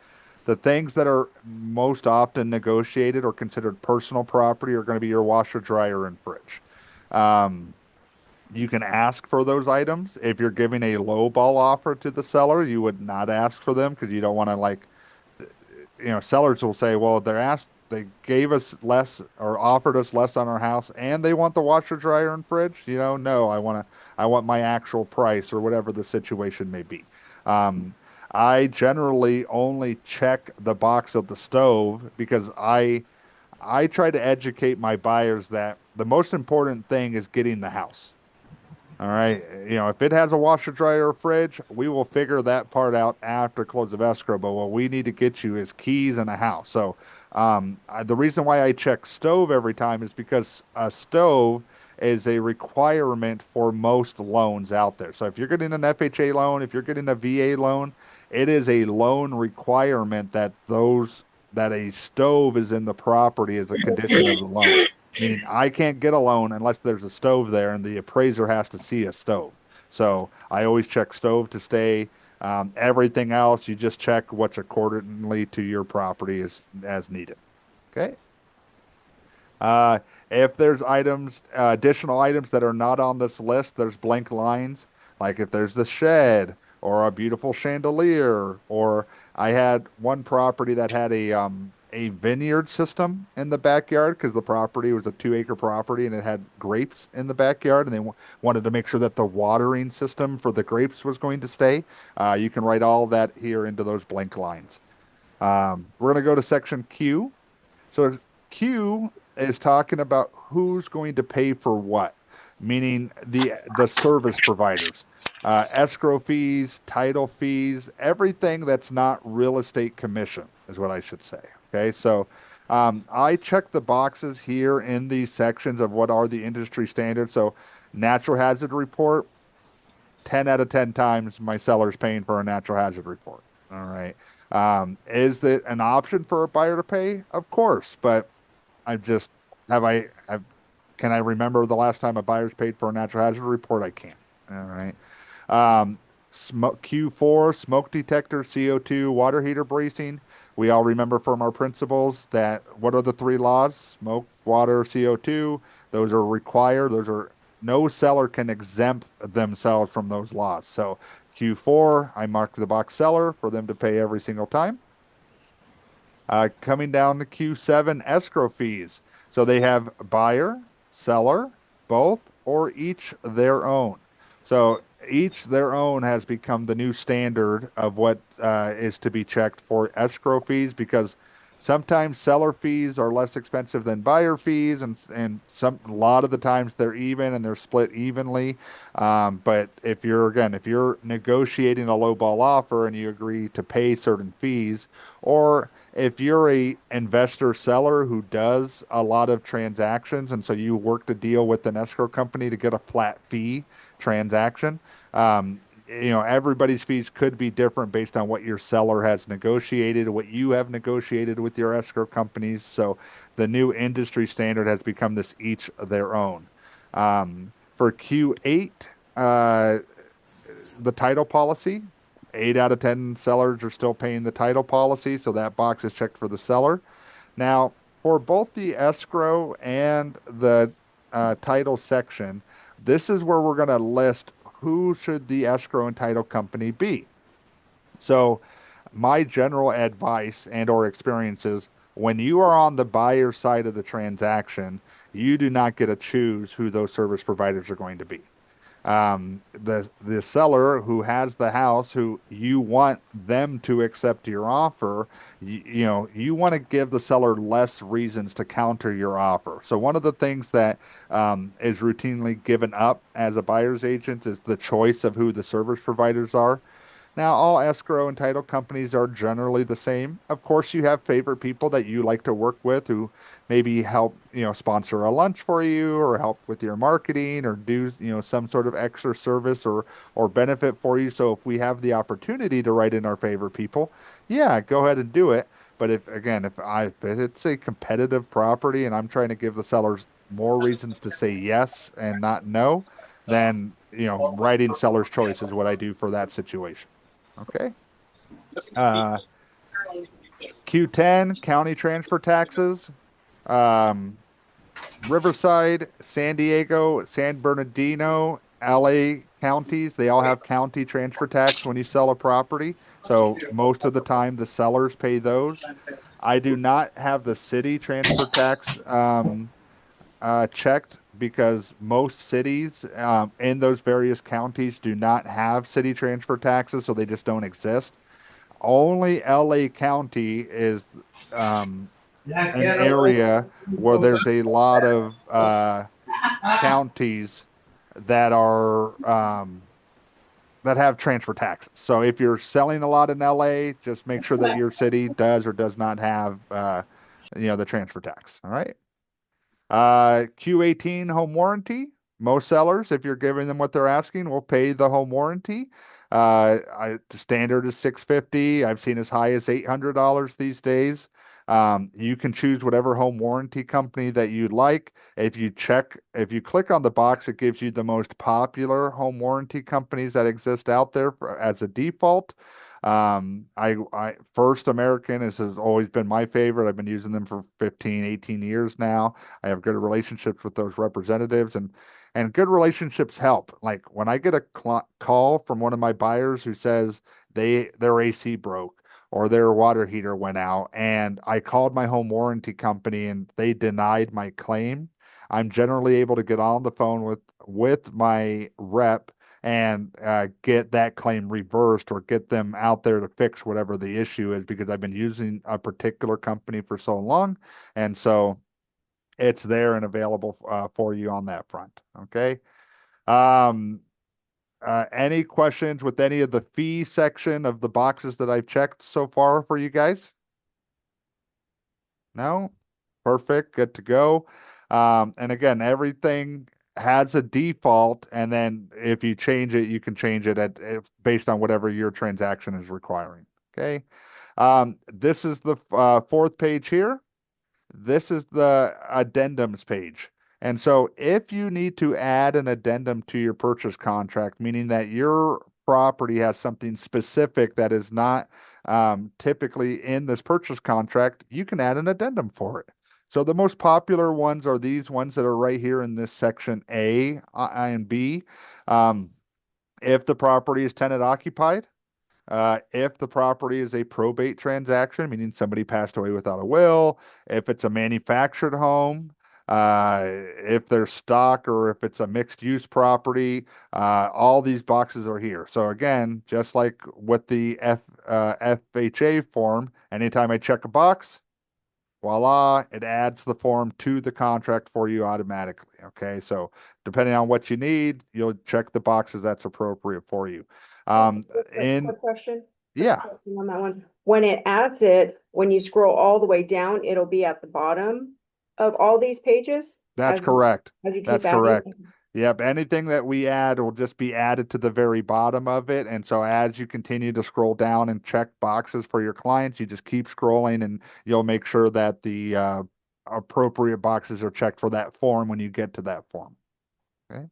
The things that are most often negotiated or considered personal property are going to be your washer, dryer, and fridge. Um, you can ask for those items. If you're giving a low ball offer to the seller, you would not ask for them because you don't want to sellers will say, well, they gave us less or offered us less on our house and they want the washer, dryer, and fridge. No, I want my actual price or whatever the situation may be. I generally only check the box of the stove because I try to educate my buyers that the most important thing is getting the house. All right. If it has a washer, dryer, or fridge, we will figure that part out after close of escrow. But what we need to get you is keys and a house. So the reason why I check stove every time is because a stove is a requirement for most loans out there. So if you're getting an FHA loan, if you're getting a VA loan, it is a loan requirement that that a stove is in the property as a condition of the loan. Meaning I can't get a loan unless there's a stove there and the appraiser has to see a stove. So I always check stove to stay. Everything else, you just check what's accordingly to your property as needed. Okay. If there's items, additional items that are not on this list, there's blank lines. Like if there's the shed or a beautiful chandelier, or I had one property that had a vineyard system in the backyard because the property was a 2 acre property and it had grapes in the backyard, and they wanted to make sure that the watering system for the grapes was going to stay. You can write all that here into those blank lines. We're going to go to section Q. So Q is talking about who's going to pay for what, meaning the service providers, escrow fees, title fees, everything that's not real estate commission is what I should say. Okay, so I check the boxes here in these sections of what are the industry standards. So natural hazard report, 10 out of 10 times my seller's paying for a natural hazard report. All right. Is it an option for a buyer to pay? Of course, but I've just can I remember the last time a buyer's paid for a natural hazard report? I can't. All right. Q4, smoke detector, CO2, water heater bracing. We all remember from our principles that what are the 3 laws? Smoke, water, CO2. Those are required. No seller can exempt themselves from those laws. So Q4, I mark the box seller for them to pay every single time. Coming down to Q7, escrow fees. So they have buyer, seller, both, or each their own. So each their own has become the new standard of what is to be checked for escrow fees, because sometimes seller fees are less expensive than buyer fees, and a lot of the times they're even and they're split evenly. But if you're negotiating a lowball offer and you agree to pay certain fees, or if you're a investor seller who does a lot of transactions and so you work to deal with an escrow company to get a flat fee transaction, everybody's fees could be different based on what your seller has negotiated, what you have negotiated with your escrow companies. So the new industry standard has become this each their own. For Q8, the title policy, 8 out of 10 sellers are still paying the title policy, so that box is checked for the seller. Now, for both the escrow and the title section, this is where we're going to list who should the escrow and title company be. So my general advice and or experiences, when you are on the buyer side of the transaction, you do not get to choose who those service providers are going to be. The seller who has the house, who you want them to accept your offer, you want to give the seller less reasons to counter your offer. So one of the things that is routinely given up as a buyer's agent is the choice of who the service providers are. Now, all escrow and title companies are generally the same. Of course, you have favorite people that you like to work with who maybe help, sponsor a lunch for you or help with your marketing or do, some sort of extra service or benefit for you. So if we have the opportunity to write in our favorite people, yeah, go ahead and do it. But if it's a competitive property and I'm trying to give the sellers more reasons to say yes and not no, then, writing seller's choice is what I do for that situation. Okay. Q10, county transfer taxes. Riverside, San Diego, San Bernardino, LA counties, they all have county transfer tax when you sell a property. So most of the time the sellers pay those. I do not have the city transfer tax checked because most cities in those various counties do not have city transfer taxes, so they just don't exist. Only LA County is an area where there's a lot of counties that are that have transfer taxes. So if you're selling a lot in LA, just make sure that your city does or does not have the transfer tax. All right. Q18 home warranty. Most sellers, if you're giving them what they're asking, will pay the home warranty. The standard is $650. I've seen as high as $800 these days. You can choose whatever home warranty company that you'd like. If you click on the box, it gives you the most popular home warranty companies that exist out there as a default. First American has always been my favorite. I've been using them for 15, 18 years now. I have good relationships with those representatives, and good relationships help. Like when I get a call from one of my buyers who says their AC broke or their water heater went out, and I called my home warranty company and they denied my claim, I'm generally able to get on the phone with my rep and get that claim reversed or get them out there to fix whatever the issue is, because I've been using a particular company for so long, and so it's there and available for you on that front. Okay. Um, any questions with any of the fee section of the boxes that I've checked so far for you guys? No? Perfect. Good to go. And again, everything has a default, and then if you change it, you can change it based on whatever your transaction is requiring. Okay. This is the fourth page here. This is the addendums page. And so if you need to add an addendum to your purchase contract, meaning that your property has something specific that is not typically in this purchase contract, you can add an addendum for it. So the most popular ones are these ones that are right here in this section A, I, and B. Um, if the property is tenant occupied, if the property is a probate transaction, meaning somebody passed away without a will, if it's a manufactured home, if there's stock, or if it's a mixed use property, all these boxes are here. So again, just like with the FHA form, anytime I check a box, voila, it adds the form to the contract for you automatically. Okay, so depending on what you need, you'll check the boxes that's appropriate for you. Quick question. Yeah, On that one. When it adds it, when you scroll all the way down, it'll be at the bottom of all these pages. that's correct. As you That's keep adding. correct. Yep, anything that we add will just be added to the very bottom of it. And so as you continue to scroll down and check boxes for your clients, you just keep scrolling and you'll make sure that the appropriate boxes are checked for that form when you get to that form. Okay.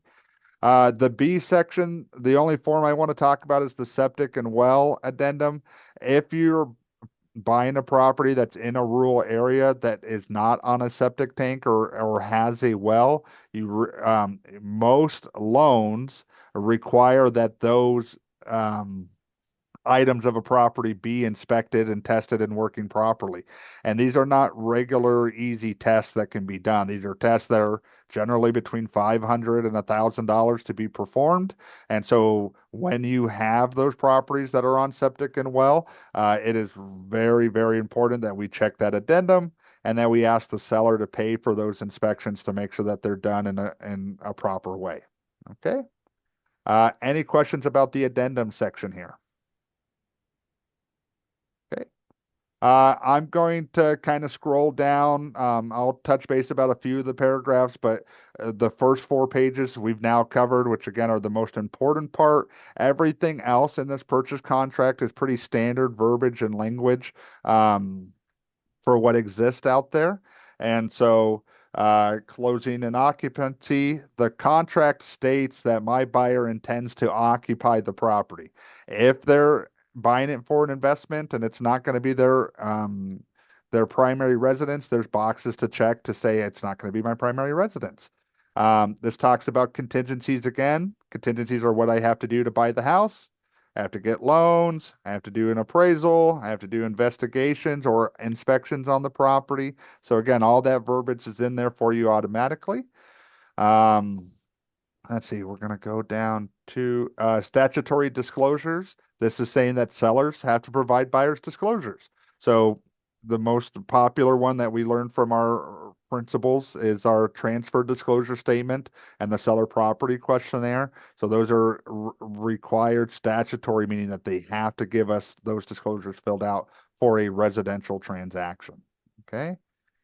The B section, the only form I want to talk about is the septic and well addendum. If you're buying a property that's in a rural area that is not on a septic tank or has a well, most loans require that those items of a property be inspected and tested and working properly. And these are not regular, easy tests that can be done. These are tests that are generally between $500 and $1,000 to be performed. And so when you have those properties that are on septic and well, it is very, very important that we check that addendum and that we ask the seller to pay for those inspections to make sure that they're done in a proper way. Okay. Any questions about the addendum section here? I'm going to kind of scroll down. I'll touch base about a few of the paragraphs, but the first 4 pages we've now covered, which again are the most important part. Everything else in this purchase contract is pretty standard verbiage and language for what exists out there. And so closing and occupancy, the contract states that my buyer intends to occupy the property. If they're buying it for an investment and it's not going to be their primary residence, there's boxes to check to say it's not going to be my primary residence. This talks about contingencies again. Contingencies are what I have to do to buy the house. I have to get loans. I have to do an appraisal. I have to do investigations or inspections on the property. So again, all that verbiage is in there for you automatically. Let's see, we're going to go down to statutory disclosures. This is saying that sellers have to provide buyers disclosures. So the most popular one that we learned from our principals is our transfer disclosure statement and the seller property questionnaire. So those are required statutory, meaning that they have to give us those disclosures filled out for a residential transaction. Okay,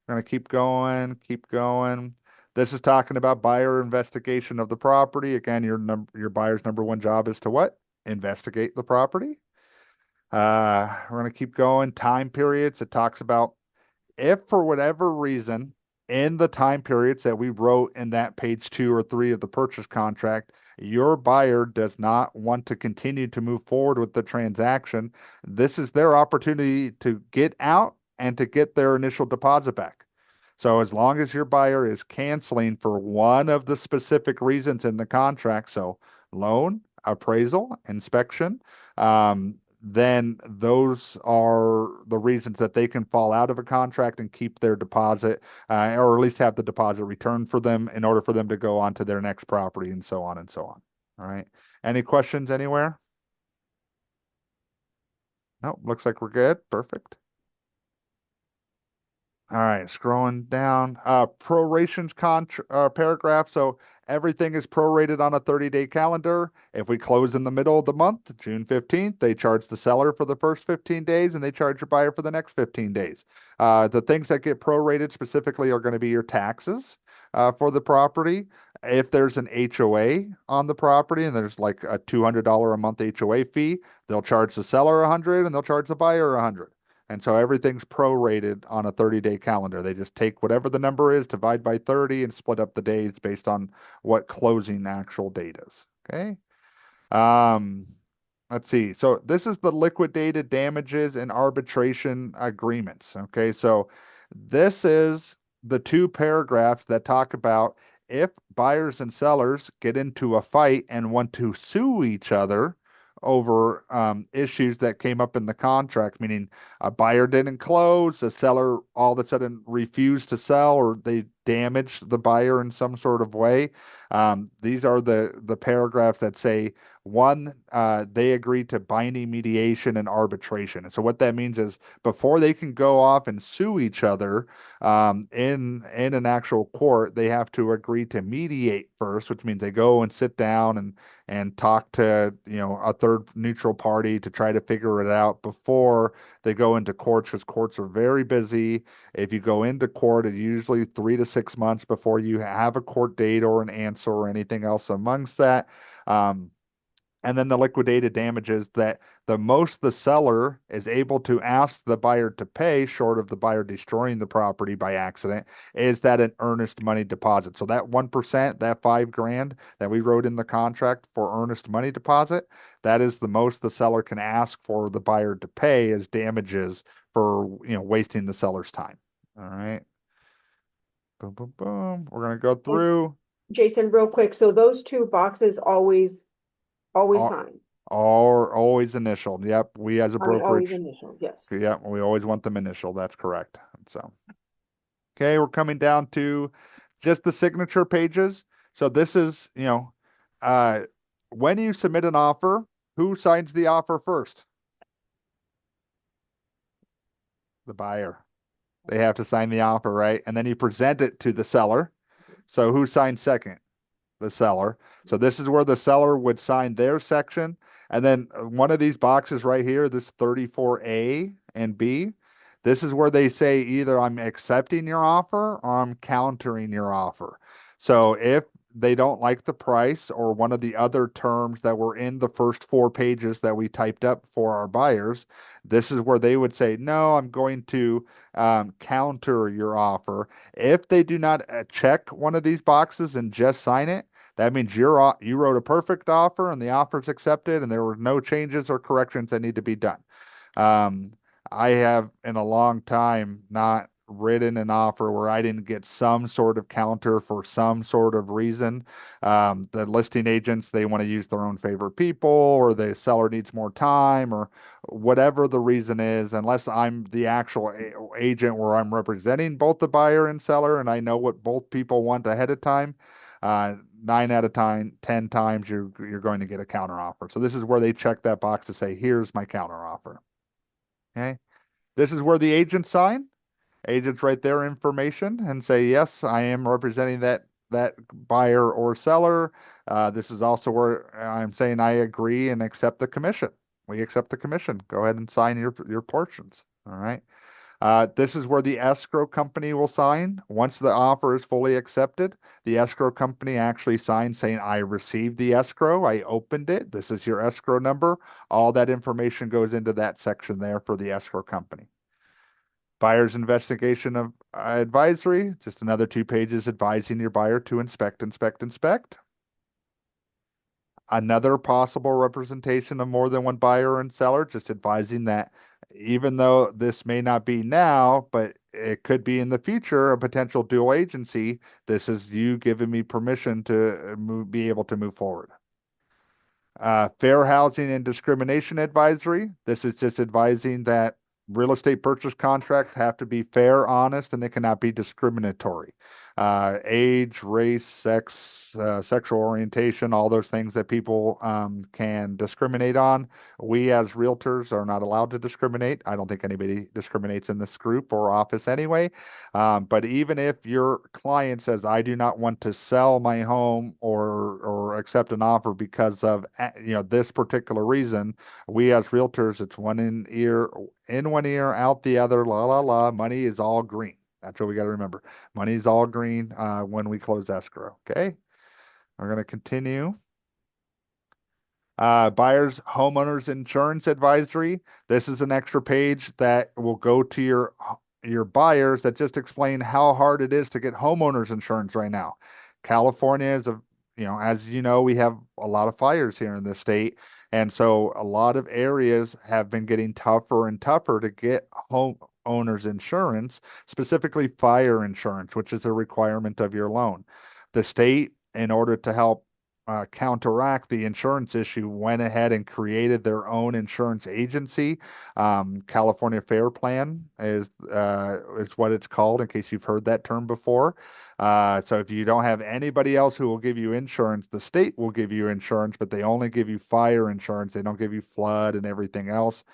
we're going to keep going, keep going. This is talking about buyer investigation of the property. Again, your buyer's number one job is to what? Investigate the property. We're going to keep going. Time periods. It talks about if for whatever reason, in the time periods that we wrote in that page 2 or 3 of the purchase contract, your buyer does not want to continue to move forward with the transaction, this is their opportunity to get out and to get their initial deposit back. So as long as your buyer is canceling for one of the specific reasons in the contract, so loan, appraisal, inspection, then those are the reasons that they can fall out of a contract and keep their deposit, or at least have the deposit returned for them in order for them to go on to their next property and so on and so on. All right. Any questions anywhere? Nope. Looks like we're good. Perfect. All right, scrolling down, prorations paragraph. So everything is prorated on a 30-day calendar. If we close in the middle of the month, June 15th, they charge the seller for the first 15 days and they charge your buyer for the next 15 days. The things that get prorated specifically are going to be your taxes for the property. If there's an HOA on the property and there's like a $200 a month HOA fee, they'll charge the seller $100 and they'll charge the buyer $100. And so everything's prorated on a 30-day calendar. They just take whatever the number is, divide by 30, and split up the days based on what closing actual date is. Okay. Let's see. So this is the liquidated damages and arbitration agreements. Okay. So this is the 2 paragraphs that talk about if buyers and sellers get into a fight and want to sue each other over issues that came up in the contract, meaning a buyer didn't close, the seller all of a sudden refused to sell, or they damaged the buyer in some sort of way. These are the paragraphs that say, one, they agree to binding mediation and arbitration. And so what that means is before they can go off and sue each other in an actual court, they have to agree to mediate first, which means they go and sit down and talk to, a third neutral party to try to figure it out before they go into courts, because courts are very busy. If you go into court, it's usually 3 to 6 months before you have a court date or an answer or anything else amongst that. And then the liquidated damages that the most the seller is able to ask the buyer to pay, short of the buyer destroying the property by accident, is that an earnest money deposit. So that 1%, that $5,000 that we wrote in the contract for earnest money deposit, that is the most the seller can ask for the buyer to pay as damages for, wasting the seller's time. All right. Boom, boom, boom. We're going to go through. Jason, real quick, so those 2 boxes always All- sign. Or always initial. Yep. We as a brokerage. Always initial, yes. Yeah, we always want them initial. That's correct. So, okay, we're coming down to just the signature pages. So this is, when you submit an offer, who signs the offer first? The buyer. They have to sign the offer, right? And then you present it to the seller. So who signs second? The seller. So this is where the seller would sign their section. And then one of these boxes right here, this 34A and B, this is where they say either I'm accepting your offer or I'm countering your offer. So if they don't like the price or one of the other terms that were in the first 4 pages that we typed up for our buyers, this is where they would say, no, I'm going to counter your offer. If they do not check one of these boxes and just sign it, that means you wrote a perfect offer and the offer is accepted and there were no changes or corrections that need to be done. I have in a long time not written an offer where I didn't get some sort of counter for some sort of reason. The listing agents, they want to use their own favorite people, or the seller needs more time, or whatever the reason is, unless I'm the actual agent where I'm representing both the buyer and seller and I know what both people want ahead of time. 9 out of 10 times you're going to get a counter offer. So this is where they check that box to say, here's my counter offer. Okay. This is where the agents sign. Agents write their information and say, yes, I am representing that buyer or seller. This is also where I'm saying I agree and accept the commission. We accept the commission. Go ahead and sign your portions. All right. This is where the escrow company will sign. Once the offer is fully accepted, the escrow company actually signs saying, I received the escrow, I opened it, this is your escrow number. All that information goes into that section there for the escrow company. Buyer's investigation of advisory, just another 2 pages advising your buyer to inspect, inspect, inspect. Another possible representation of more than one buyer and seller, just advising that even though this may not be now, but it could be in the future, a potential dual agency, this is you giving me permission to be able to move forward. Fair housing and discrimination advisory. This is just advising that real estate purchase contracts have to be fair, honest, and they cannot be discriminatory. Age, race, sex, sexual orientation, all those things that people can discriminate on. We as realtors are not allowed to discriminate. I don't think anybody discriminates in this group or office anyway. But even if your client says, I do not want to sell my home or accept an offer because of this particular reason, we as realtors, it's in one ear, out the other, la la la. Money is all green. That's what we got to remember. Money is all green when we close escrow. Okay, we're going to continue. Buyer's homeowners insurance advisory. This is an extra page that will go to your buyers that just explain how hard it is to get homeowners insurance right now. California is as you know, we have a lot of fires here in the state. And so a lot of areas have been getting tougher and tougher to get homeowners insurance, specifically fire insurance, which is a requirement of your loan. The state, in order to help counteract the insurance issue, went ahead and created their own insurance agency. California Fair Plan is what it's called, in case you've heard that term before. So if you don't have anybody else who will give you insurance, the state will give you insurance, but they only give you fire insurance. They don't give you flood and everything else.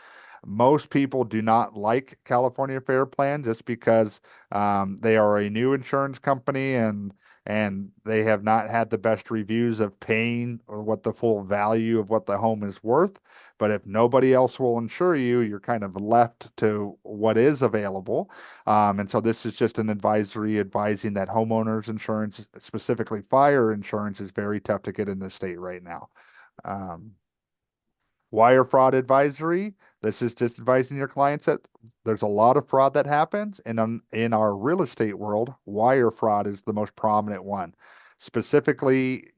Most people do not like California Fair Plan just because they are a new insurance company and they have not had the best reviews of paying or what the full value of what the home is worth. But if nobody else will insure you, you're kind of left to what is available. And so this is just an advisory advising that homeowners insurance, specifically fire insurance, is very tough to get in the state right now. Wire fraud advisory. This is just advising your clients that there's a lot of fraud that happens, and in our real estate world, wire fraud is the most prominent one. Specifically,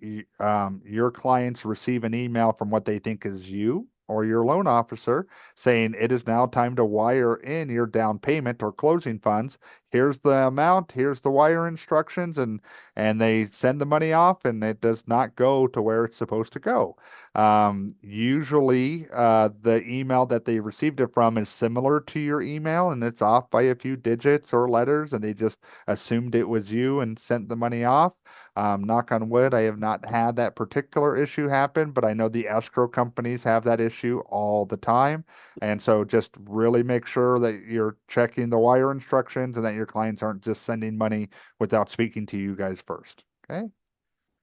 your clients receive an email from what they think is you or your loan officer saying it is now time to wire in your down payment or closing funds. Here's the amount, here's the wire instructions, and they send the money off, and it does not go to where it's supposed to go. Usually, the email that they received it from is similar to your email, and it's off by a few digits or letters, and they just assumed it was you and sent the money off. Knock on wood, I have not had that particular issue happen, but I know the escrow companies have that issue all the time. And so just really make sure that you're checking the wire instructions and that your clients aren't just sending money without speaking to you guys first. Okay.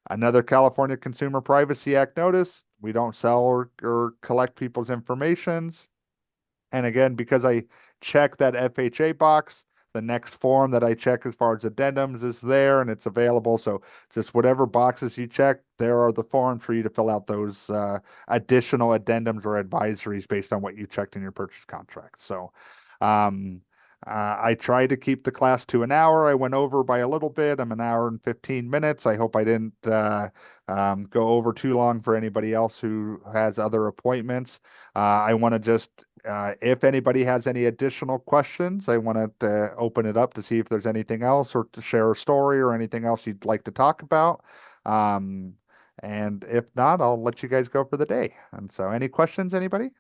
Another California Consumer Privacy Act notice. We don't sell or collect people's informations. And again, because I check that FHA box, the next form that I check as far as addendums is there and it's available. So just whatever boxes you check, there are the forms for you to fill out those additional addendums or advisories based on what you checked in your purchase contract. So I tried to keep the class to an hour. I went over by a little bit. I'm an hour and 15 minutes. I hope I didn't go over too long for anybody else who has other appointments. I want to just if anybody has any additional questions, I want to open it up to see if there's anything else or to share a story or anything else you'd like to talk about. And if not, I'll let you guys go for the day. And so any questions, anybody?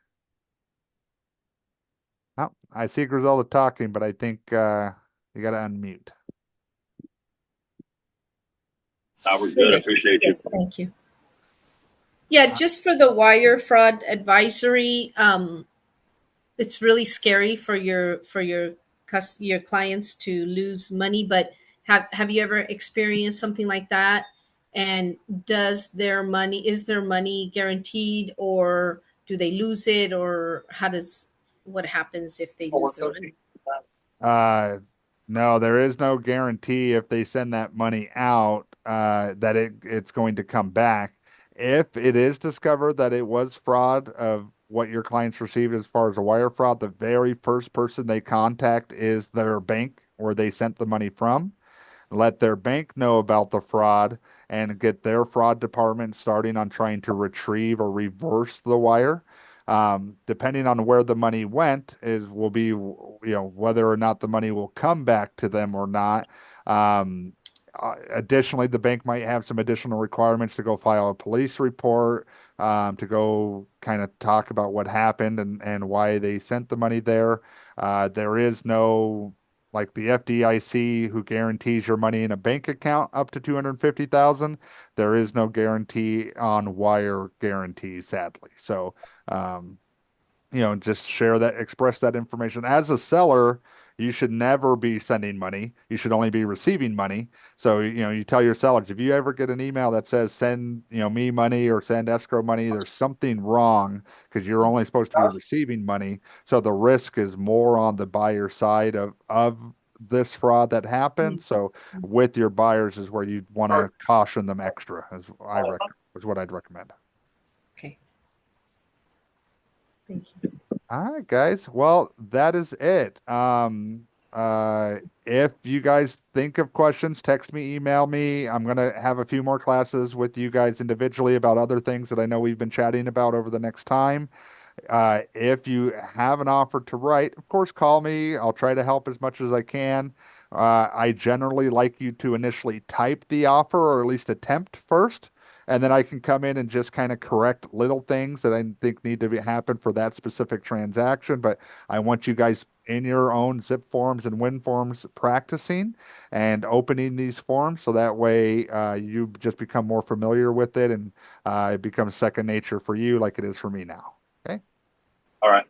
Oh, I see Griselda talking, but I think you got to unmute. We're good. I appreciate you. Yes, thank you. Yeah, just for the wire fraud advisory, it's really scary for your clients to lose money. But have you ever experienced something like that? And is their money guaranteed, or do they lose it, or what happens if they lose their money? No, there is no guarantee if they send that money out that it's going to come back. If it is discovered that it was fraud of what your clients received as far as a wire fraud, the very first person they contact is their bank where they sent the money from. Let their bank know about the fraud and get their fraud department starting on trying to retrieve or reverse the wire. Depending on where the money went will be, whether or not the money will come back to them or not. Additionally, the bank might have some additional requirements to go file a police report, to go kind of talk about what happened and why they sent the money there. There is no, like the FDIC, who guarantees your money in a bank account up to 250,000. There is no guarantee on wire guarantees, sadly. So, just express that information. As a seller, you should never be sending money. You should only be receiving money. So, you tell your sellers, if you ever get an email that says send, me money or send escrow money, there's something wrong because you're only supposed to be receiving money. So the risk is more on the buyer side of this fraud that happened. So with your buyers is where you want to caution them extra, is what I'd recommend. Okay. Thank you. All right, guys. Well, that is it. If you guys think of questions, text me, email me. I'm going to have a few more classes with you guys individually about other things that I know we've been chatting about over the next time. If you have an offer to write, of course, call me. I'll try to help as much as I can. I generally like you to initially type the offer, or at least attempt first, and then I can come in and just kind of correct little things that I think need to happen for that specific transaction. But I want you guys in your own zip forms and win forms practicing and opening these forms, so that way you just become more familiar with it, and it becomes second nature for you like it is for me now. Okay. All right.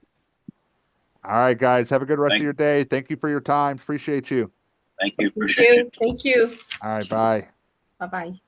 All right, guys. Have a good rest of your day. Thank you for your time. Appreciate you. Thank you. Appreciate you. Thank you. All right. Bye. Bye-bye.